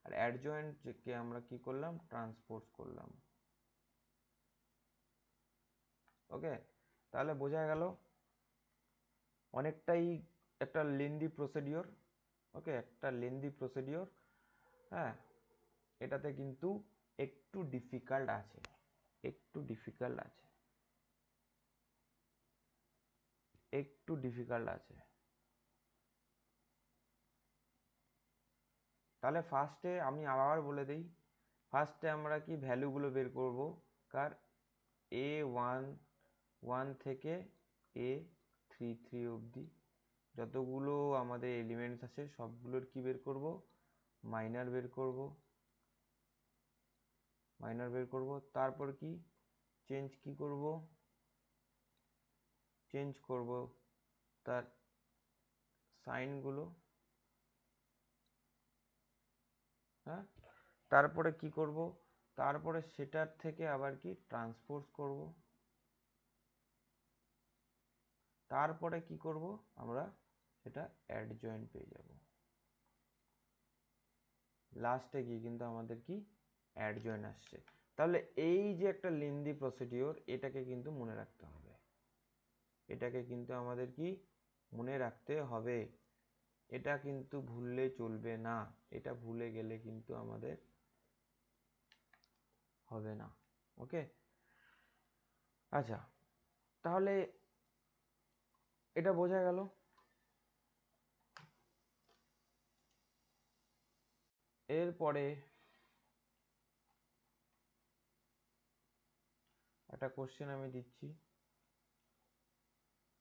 আর অ্যাডজয়েন্টকে আমরা কি করলাম? ট্রান্সপোজ করলাম। ওকে, তাহলে বোঝা গেল অনেকটাই একটা লেন্দি প্রসিডিওর। ওকে, একটা লেন্দি প্রসিডিওর। হ্যাঁ, এটাতে কিন্তু একটু ডিফিকাল্ট আছে। তাহলে ফার্স্টে আমি আবার বলে দিই, ফার্স্টে আমরা কি ভ্যালুগুলো বের করব কার? A1 থেকে A33 অবধি যতগুলো আমাদের এলিমেন্টস আছে সবগুলোর কি বের করব? মাইনার বের করব। তারপর কি চেঞ্জ করব তার সাইনগুলো। হ্যাঁ, তারপরে কি করব? তারপরে সেটার থেকে আবার কি ট্রান্সপোজ করব। তারপরে কি করব? আমরা সেটা অ্যাডজয়েন্ট পেয়ে যাব। লাস্টে গিয়ে কিন্তু আমাদের কি অ্যাডজয়েন্ট আসছে। তাহলে এই যে একটা লেন্দি প্রসিডিওর, এটাকে কিন্তু মনে রাখতে হবে। এটা কিন্তু ভুললে চলবে না। এটা ভুলে গেলে কিন্তু আমাদের হবে না। ওকে, আচ্ছা, তাহলে এটা বোঝা গেল। এরপরে একটা কোশ্চেন আমি দিচ্ছি,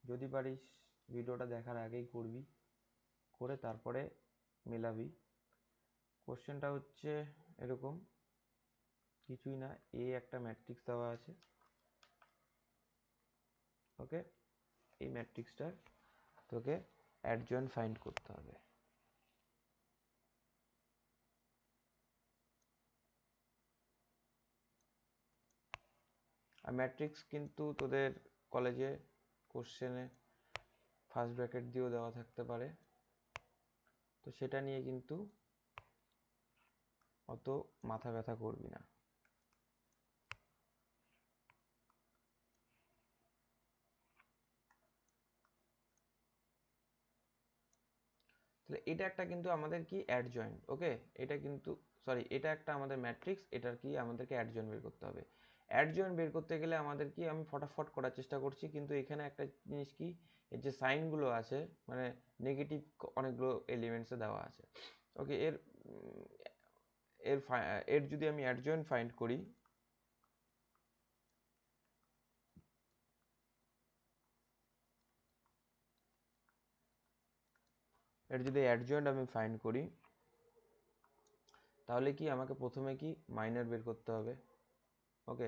যদি পারিস ভিডিওটা দেখার আগেই করবি, করে তারপরে মেলাবি। কোশ্চেনটা হচ্ছে এরকম, কিছুই না, একটা ম্যাট্রিক্স দেওয়া আছে। ওকে, এই ম্যাট্রিক্সটার তোকে অ্যাডজয়েন্ট ফাইন্ড করতে হবে। আর ম্যাট্রিক্স কিন্তু তোদের কলেজে কোশ্চেনে ফার্স্ট ব্র্যাকেট দিয়েও দেওয়া থাকতে পারে, তো সেটা নিয়ে কিন্তু অত মাথা ব্যথা করবি না। তাহলে এটা একটা কিন্তু আমাদের কি অ্যাডজয়েন্ট। ওকে, এটা কিন্তু এটা একটা আমাদের ম্যাট্রিক্স, এটার কি আমাদেরকে অ্যাডজয়েন্ট বের করতে হবে। অ্যাডজয়েন্ট বের করতে গেলে আমাদের কি, আমি ফটাফট করার চেষ্টা করছি, কিন্তু এখানে একটা জিনিস কি, এর যে সাইনগুলো আছে মানে নেগেটিভ অনেকগুলো এলিমেন্টসে দেওয়া আছে। ওকে, এর যদি আমি অ্যাডজয়েন্ট ফাইন্ড করি, তাহলে কি আমাকে প্রথমে কি মাইনার বের করতে হবে। ওকে,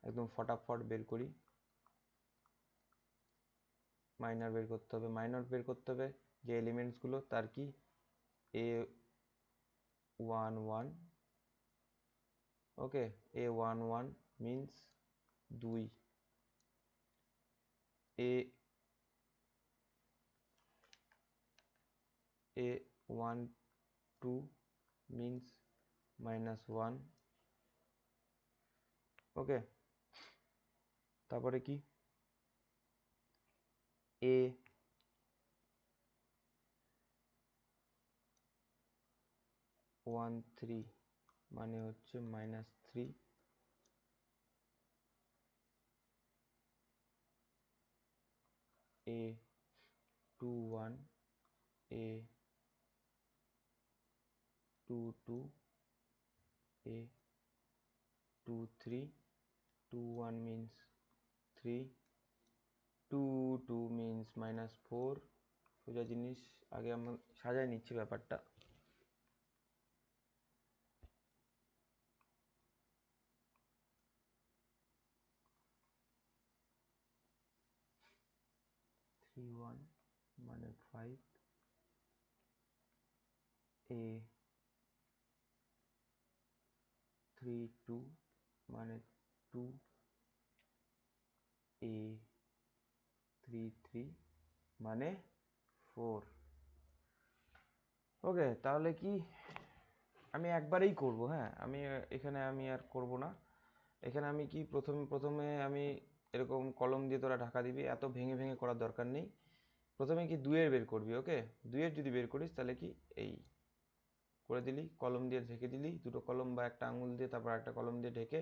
একদম ফটাফট বের করি। মাইনর বের করতে হবে যে এলিমেন্টসগুলো তার কি A11, ওকে, A11 মিন্স 2, A12 মিন্স -1, ওকে। তারপরে কি A13 মানে হচ্ছে -3, A21, A22, A23, 21 means 3, 22 means -4। সোজা জিনিস, আগে আমরা সাজাই নিচ্ছি ব্যাপারটা। থ্রি ওয়ান মানে 5, A32 মানে 2, A33 মানে 4, ওকে। তাহলে কি আমি একবারেই করব, হ্যাঁ, আমি এখানে আমি আর করব না। এখানে আমি কি প্রথমে আমি এরকম কলম দিয়ে তোরা ঢাকা দিবি, এত ভেঙে ভেঙে করার দরকার নেই। প্রথমে কি দুইয়ের বের করবি, ওকে। দুইয়ের যদি বের করিস তাহলে কি এই করে দিলি, কলম দিয়ে ঢেকে দিলি, দুটো কলম বা একটা আঙুল দিয়ে, তারপর একটা কলম দিয়ে ঢেকে,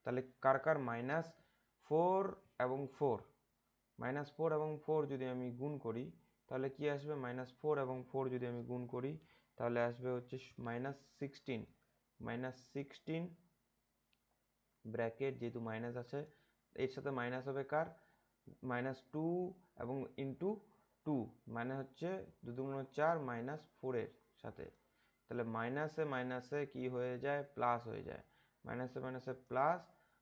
তাহলে কার কার -4 এবং 4, -4 এবং 4 যদি আমি গুণ করি তাহলে কি আসবে, -4 এবং 4 যদি আমি গুণ করি তাহলে আসবে হচ্ছে -16, -16 ব্র্যাকেট, যেহেতু মাইনাস আছে এর সাথে মাইনাস হবে কার, -2 এবং ইন্টু 2 মানে হচ্ছে 2 দুগুণ 4 -4 সাথে, তাহলে মাইনাসে মাইনাসে কি হয়ে যায়, প্লাস হয়ে যায়, মাইনাসে মাইনাসে প্লাস।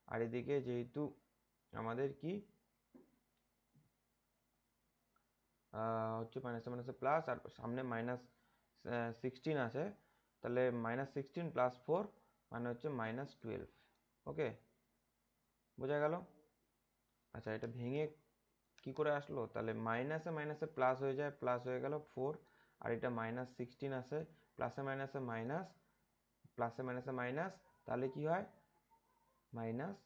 আর এদিকে যেহেতু আমাদের কি হচ্ছে মাইনাসে মাইনাসে প্লাস, আর সামনে -16 আছে, তাহলে -16 + 4 মানে হচ্ছে -12, ওকে, বোঝা গেল। আচ্ছা, এটা ভেঙে কি করে আসলো, তাহলে মাইনাসে মাইনাসে প্লাস হয়ে যায়, প্লাস হয়ে গেল 4, আর এটা -16 আছে, প্লাসে মাইনাসে মাইনাস, প্লাসে মাইনাসে মাইনাস, তাহলে কি হয় মাইনাস,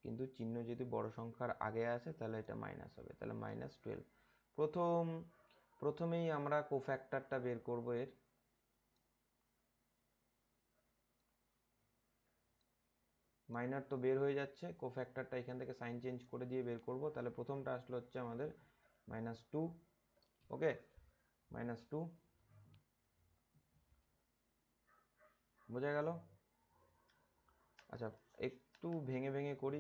কিন্তু চিহ্ন যদি বড় সংখ্যার আগে আছে তাহলে এটা মাইনাস হবে, তাহলে -12। প্রথমেই আমরা কোফ্যাক্টরটা বের করব এর। মাইনার তো বের হয়ে যাচ্ছে, কোফ্যাক্টরটা এখান থেকে সাইন চেঞ্জ করে দিয়ে বের করব। তাহলে প্রথমটা আসলো হচ্ছে আমাদের -2, ওকে, -2, বোঝা গেল। আচ্ছা, একটু ভেঙে ভেঙে করি,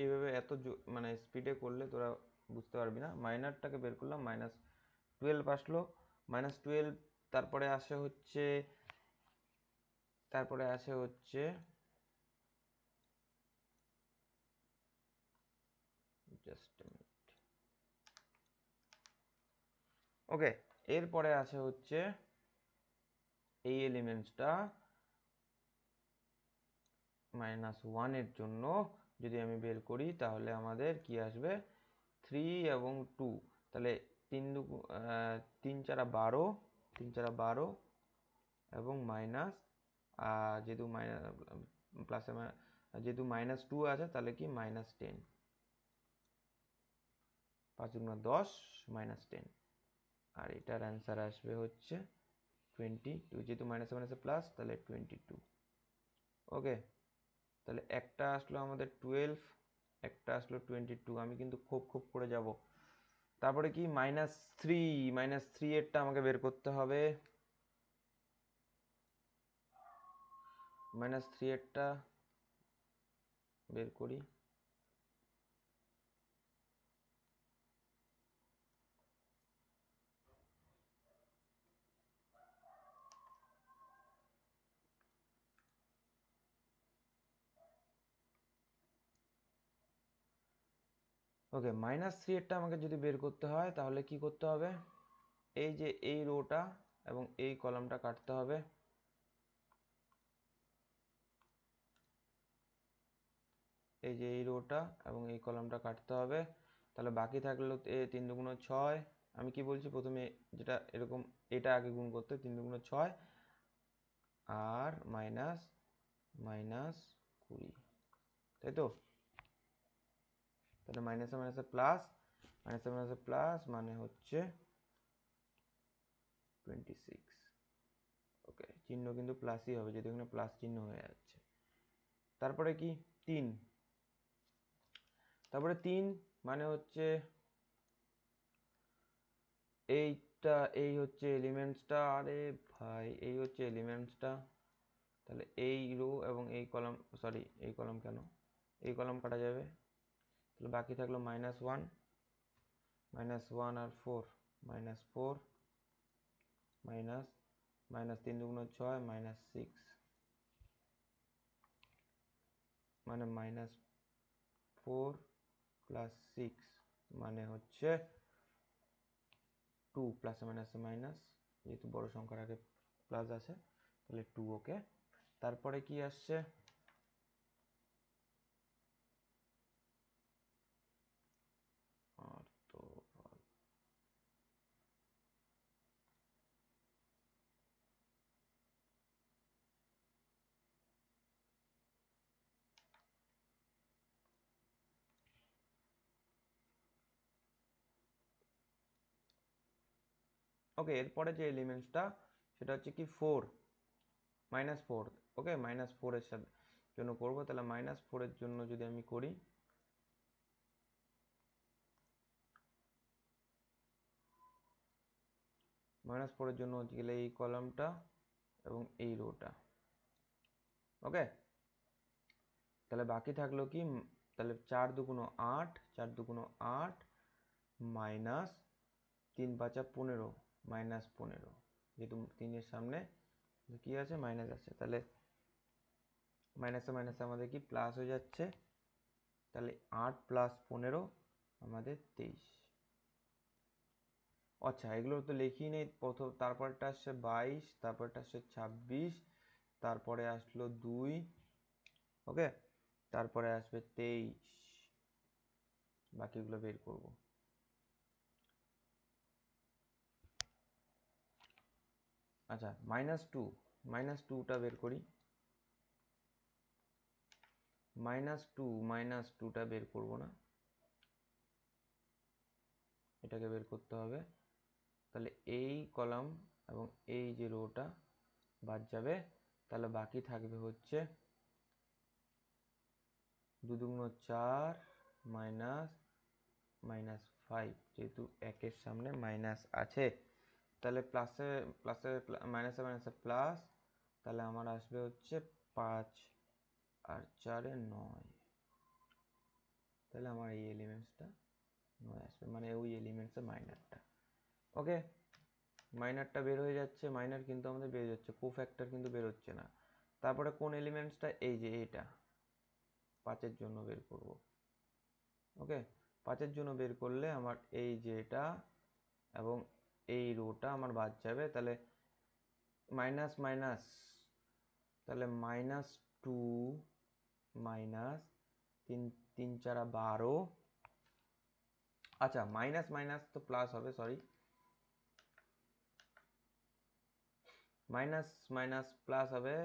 এইভাবে এত মানে স্পিডে করলে তোরা বুঝতে পারবি না। মাইনারটাকে বের করলাম, -12 আসলো, -12, তারপরে আসে হচ্ছে জাস্ট এ মিনিট, ওকে। এরপরে আসে হচ্ছে এই এলিমেন্টসটা -1 এর জন্য যদি আমি বের করি তাহলে আমাদের কি আসবে, 3 এবং 2, তাহলে 3 4 12, 3 4 12 এবং মাইনাস, যেহেতু প্লাসে যেহেতু -2 আছে তাহলে কি -10, 5 × 10 -10, আর এটার অ্যান্সার আসবে হচ্ছে 22, যেহেতু মাইনাসে মাইনাসে প্লাস তাহলে 22, ওকে। তাহলে একটা আসলো আমাদের 12, একটা আসলো 22, আমি কিন্তু খুব খুব করে যাব। তারপরে কি -3, -3 এরটা আমাকে বের করতে হবে, -3 এরটা বের করি। ওকে, -3 এরটা আমাকে যদি বের করতে হয় তাহলে কি করতে হবে, এই যে এই রোটা এবং এই কলামটা কাটতে হবে, এই যে এই রোটা এবং এই কলামটা কাটতে হবে। তাহলে বাকি থাকলো 3 দুগুণ 6। আমি কি বলছি, প্রথমে যেটা এরকম এটা আগে গুণ করতে, 3 দুগুণ 6 আর মাইনাস মাইনাস 20, তাই তো? তাহলে মাইনাসে মাইনাসে প্লাস, মাইনাসে মাইনাসে প্লাস মানে হচ্ছে 26। ওকে, চিহ্ন কিন্তু প্লাসই হবে, যেহেতু এখানে প্লাস চিহ্ন হয়ে যাচ্ছে। তারপরে কি 3, তারপরে 3 মানে হচ্ছে এইটা, এই হচ্ছে এলিমেন্টসটা। আরে ভাই, এই হচ্ছে এলিমেন্টসটা। তাহলে এই রো এবং এই কলাম, সরি এই কলাম কেন, এই কলাম কাটা যাবে। তাহলে বাকি থাকলো -1, -1 আর 4, -4 মাইনাস মাইনাস 3 দুগুণ 6 -6 মানে -4 প্লাস 6 মানে হচ্ছে 2, প্লাসে মাইনাসে মাইনাস, যেহেতু বড় সংখ্যার আগে প্লাস আছে তাহলে 2। ওকে, তারপরে কি আসছে, আর তো ওকে, এরপরে যে এলিমেন্টসটা সেটা হচ্ছে কি 4, -4। ওকে, -4 এর সাথে জন্য করবো। তাহলে -4 এর জন্য যদি আমি করি, -4 এর জন্য হচ্ছে গেলে এই কলামটা এবং এই রোটা। ওকে, তাহলে বাকি থাকলো কি, তাহলে 4 দুগুণ 8, 4 দুগুণ 8 মাইনাস 3 5 15, -15, যেহেতু 3 এর সামনে কি আছে, মাইনাস আছে। তাহলে মাইনাসে মাইনাসে আমাদের কি প্লাস হয়ে যাচ্ছে। তাহলে 8 প্লাস 15 আমাদের 23। আচ্ছা, এগুলো তো লিখি নেই। প্রথম তারপরটা আসছে 22, তারপরটা আসছে 26, তারপরে আসলো 2। ওকে, তারপরে আসবে 23, বাকিগুলো বের করব। আচ্ছা, -2টা বের করি। -2টা বের করব না, এটাকে বের করতে হবে। তাহলে এই কলাম এবং এই যে রোটা বাদ যাবে। তাহলে বাকি থাকবে হচ্ছে 2 দুগুণ 4 মাইনাস -5, যেহেতু একের সামনে মাইনাস আছে। তাহলে প্লাসে প্লাসে মাইনাসে মাইনাসে প্লাস, তাহলে আমার আসবে হচ্ছে 5 আর 4 9। তাহলে আমার এই এলিমেন্টসটা 9 আসবে, মানে ওই এলিমেন্টসের মাইনারটা। ওকে, মাইনারটা বের হয়ে যাচ্ছে, মাইনার কিন্তু আমাদের বের যাচ্ছে, কোফ্যাক্টর কিন্তু বের হচ্ছে না। তারপরে কোন এলিমেন্টসটা, এই যে এটা 5-এর জন্য বের করব। ওকে, 5-এর জন্য বের করলে আমার এই যে এটা এবং এই রোটা আমার বাদ যাবে। তাহলে মাইনাস মাইনাস, তাহলে -2 মাইনাস 3 3 4 12। আচ্ছা, মাইনাস মাইনাস তো প্লাস হবে, সরি, মাইনাস মাইনাস প্লাস হবে।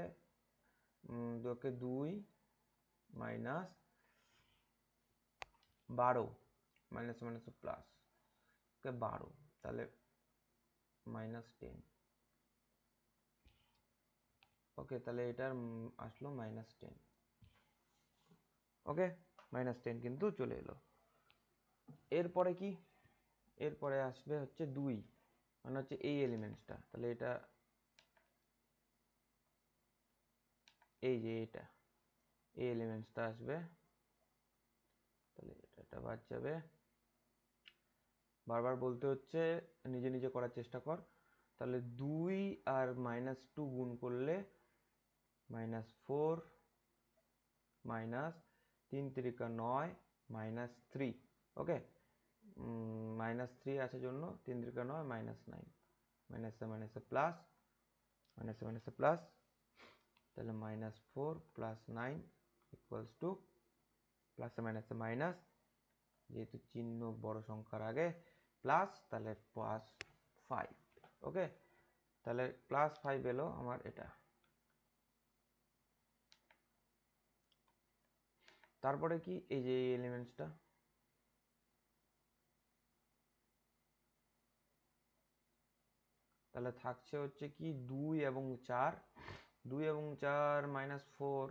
2 মাইনাস 12, মাইনাস মাইনাস প্লাস, ওকে 12, তাহলে -10। ওকে, তাহলে এটার আসলো -10। ওকে, -10 কিন্তু চলে এলো। এরপরে কি, এরপরে আসবে হচ্ছে 2, মানে হচ্ছে এই এলিমেন্টসটা। তাহলে এটা, এই যে এটা, এই এলিমেন্টসটা আসবে। তাহলে এটা বাদ যাবে। বারবার বলতে হচ্ছে, নিজে নিজে করার চেষ্টা কর। তাহলে 2 আর -2 গুণ করলে -4 মাইনাস 3 3 9 -3। ওকে, -3 আছে জন্য 3 3 9 -9। মাইনাসে প্লাস, মাইনাসে প্লাস, তাহলে -4 + 9 = প্লাসে মাইনাসে মাইনাস, যেহেতু চিহ্ন বড় সংখ্যার আগে প্লাস, তাহলে +5। ওকে, তাহলে +5 এলো আমার এটা। তারপরে কি, এই যে এই এলিমেন্টসটা, তাহলে থাকছে হচ্ছে কি 2 এবং 4, 2 এবং 4 -4,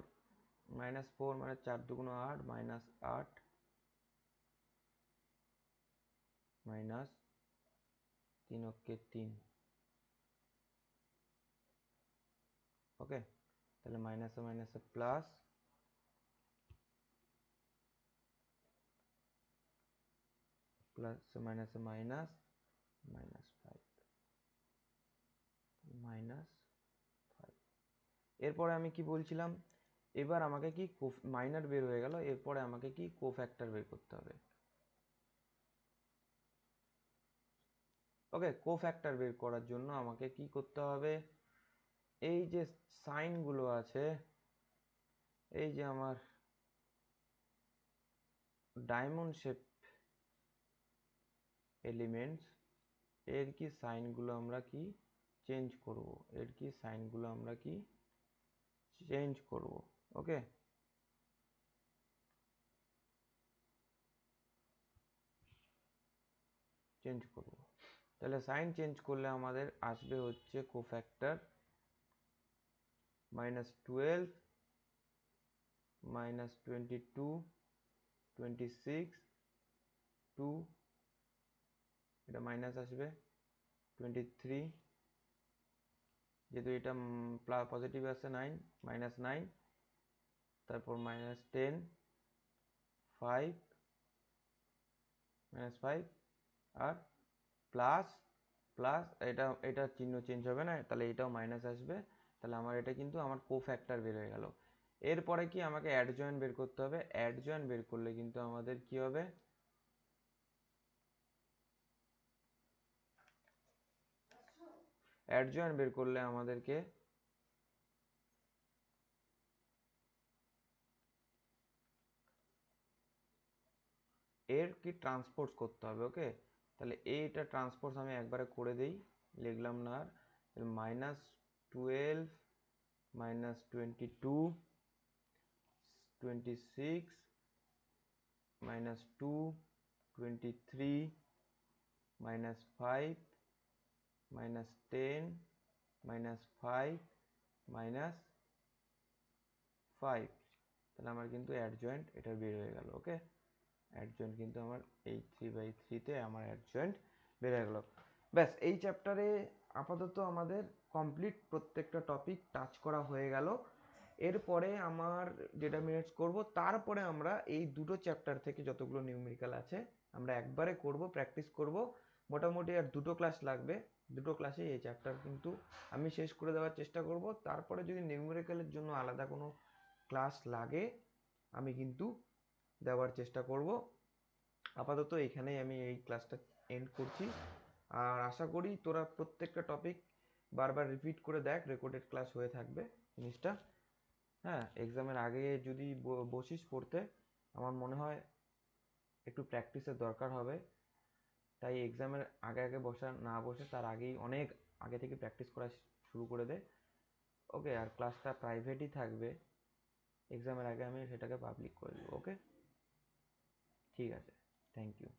-4 মানে 4 দুগুণ 8, -8 -3 অক্ষে 3। ওকে, তাহলে মাইনাসে প্লাস, প্লাসে মাইনাসে মাইনাস, -5 -5। এরপরে আমি কি বলছিলাম, এবার আমাকে কি মাইনার বের হয়ে গেল, এরপরে আমাকে কি কোফ্যাক্টর বের করতে হবে। ওকে, কোফ্যাক্টর বের করার জন্য আমাকে কি করতে হবে, এই যে সাইনগুলো আছে, এই যে আমার ডায়মন্ড শেপ এলিমেন্টস, এর কি সাইনগুলো আমরা কি চেঞ্জ করব, এর কি সাইনগুলো আমরা কি চেঞ্জ করব। ওকে, চেঞ্জ করব, তাহলে সাইন চেঞ্জ করলে আমাদের আসবে হচ্ছে কোফ্যাক্টর -12 -22 26 2, এটা মাইনাস আসবে 23, যেহেতু এটা পজিটিভ আছে 9, -9, তারপর -10 5 -5, আর প্লাস প্লাস, এটা চিহ্ন চেঞ্জ হবে না, তাহলে এটাও মাইনাস আসবে, তাহলে আমার এটা কিন্তু আমার কোফ্যাক্টর বের হয়ে গেল। এরপরে কি আমাকে অ্যাডজয়েন্ট বের করতে হবে, অ্যাডজয়েন্ট বের করলে কিন্তু আমাদের কি হবে, অ্যাডজয়েন্ট বের করলে আমাদেরকে এর কি ট্রান্সপোজ করতে হবে। ওকে, তাহলে এইটা ট্রান্সপোজ আমি একবারে করে দেই, লিখলাম না আর, -12 -22 26 -2 23 -5 -10 -5 -5, তাহলে আমার কিন্তু অ্যাডজয়েন্ট এটা বের হয়ে গেল। ওকে, অ্যাডজয়েন্ট কিন্তু আমার এই 3/3-তে আমার অ্যাডজয়েন্ট বের হয়ে গেল। ব্যাস, এই চ্যাপ্টারে আপাতত আমাদের কমপ্লিট প্রত্যেকটা টপিক টাচ করা হয়ে গেল। এরপরে আমার যেটা মিনিটস করব, তারপরে আমরা এই দুটো চ্যাপ্টার থেকে যতগুলো নিউমেরিক্যাল আছে আমরা একবারে করব, প্র্যাকটিস করব। মোটামুটি আর দুটো ক্লাস লাগবে, দুটো ক্লাসে এই চ্যাপ্টার কিন্তু আমি শেষ করে দেওয়ার চেষ্টা করব। তারপরে যদি নিউমেরিক্যালের জন্য আলাদা কোনো ক্লাস লাগে আমি কিন্তু দেওয়ার চেষ্টা করব। আপাতত এখানেই আমি এই ক্লাসটা এন্ড করছি, আর আশা করি তোরা প্রত্যেকটা টপিক বারবার রিপিট করে দেখ, রেকর্ডেড ক্লাস হয়ে থাকবে জিনিসটা। হ্যাঁ, এক্সামের আগে যদি বসিস পড়তে, আমার মনে হয় একটু প্র্যাকটিসের দরকার হবে, তাই এক্সামের আগে আগে না বসে তার আগেই অনেক আগে থেকে প্র্যাকটিস করা শুরু করে দে। ওকে, আর ক্লাসটা প্রাইভেটই থাকবে, এক্সামের আগে আমি সেটাকে পাবলিক করে দেবো। ওকে, ঠিক আছে, থ্যাংক ইউ।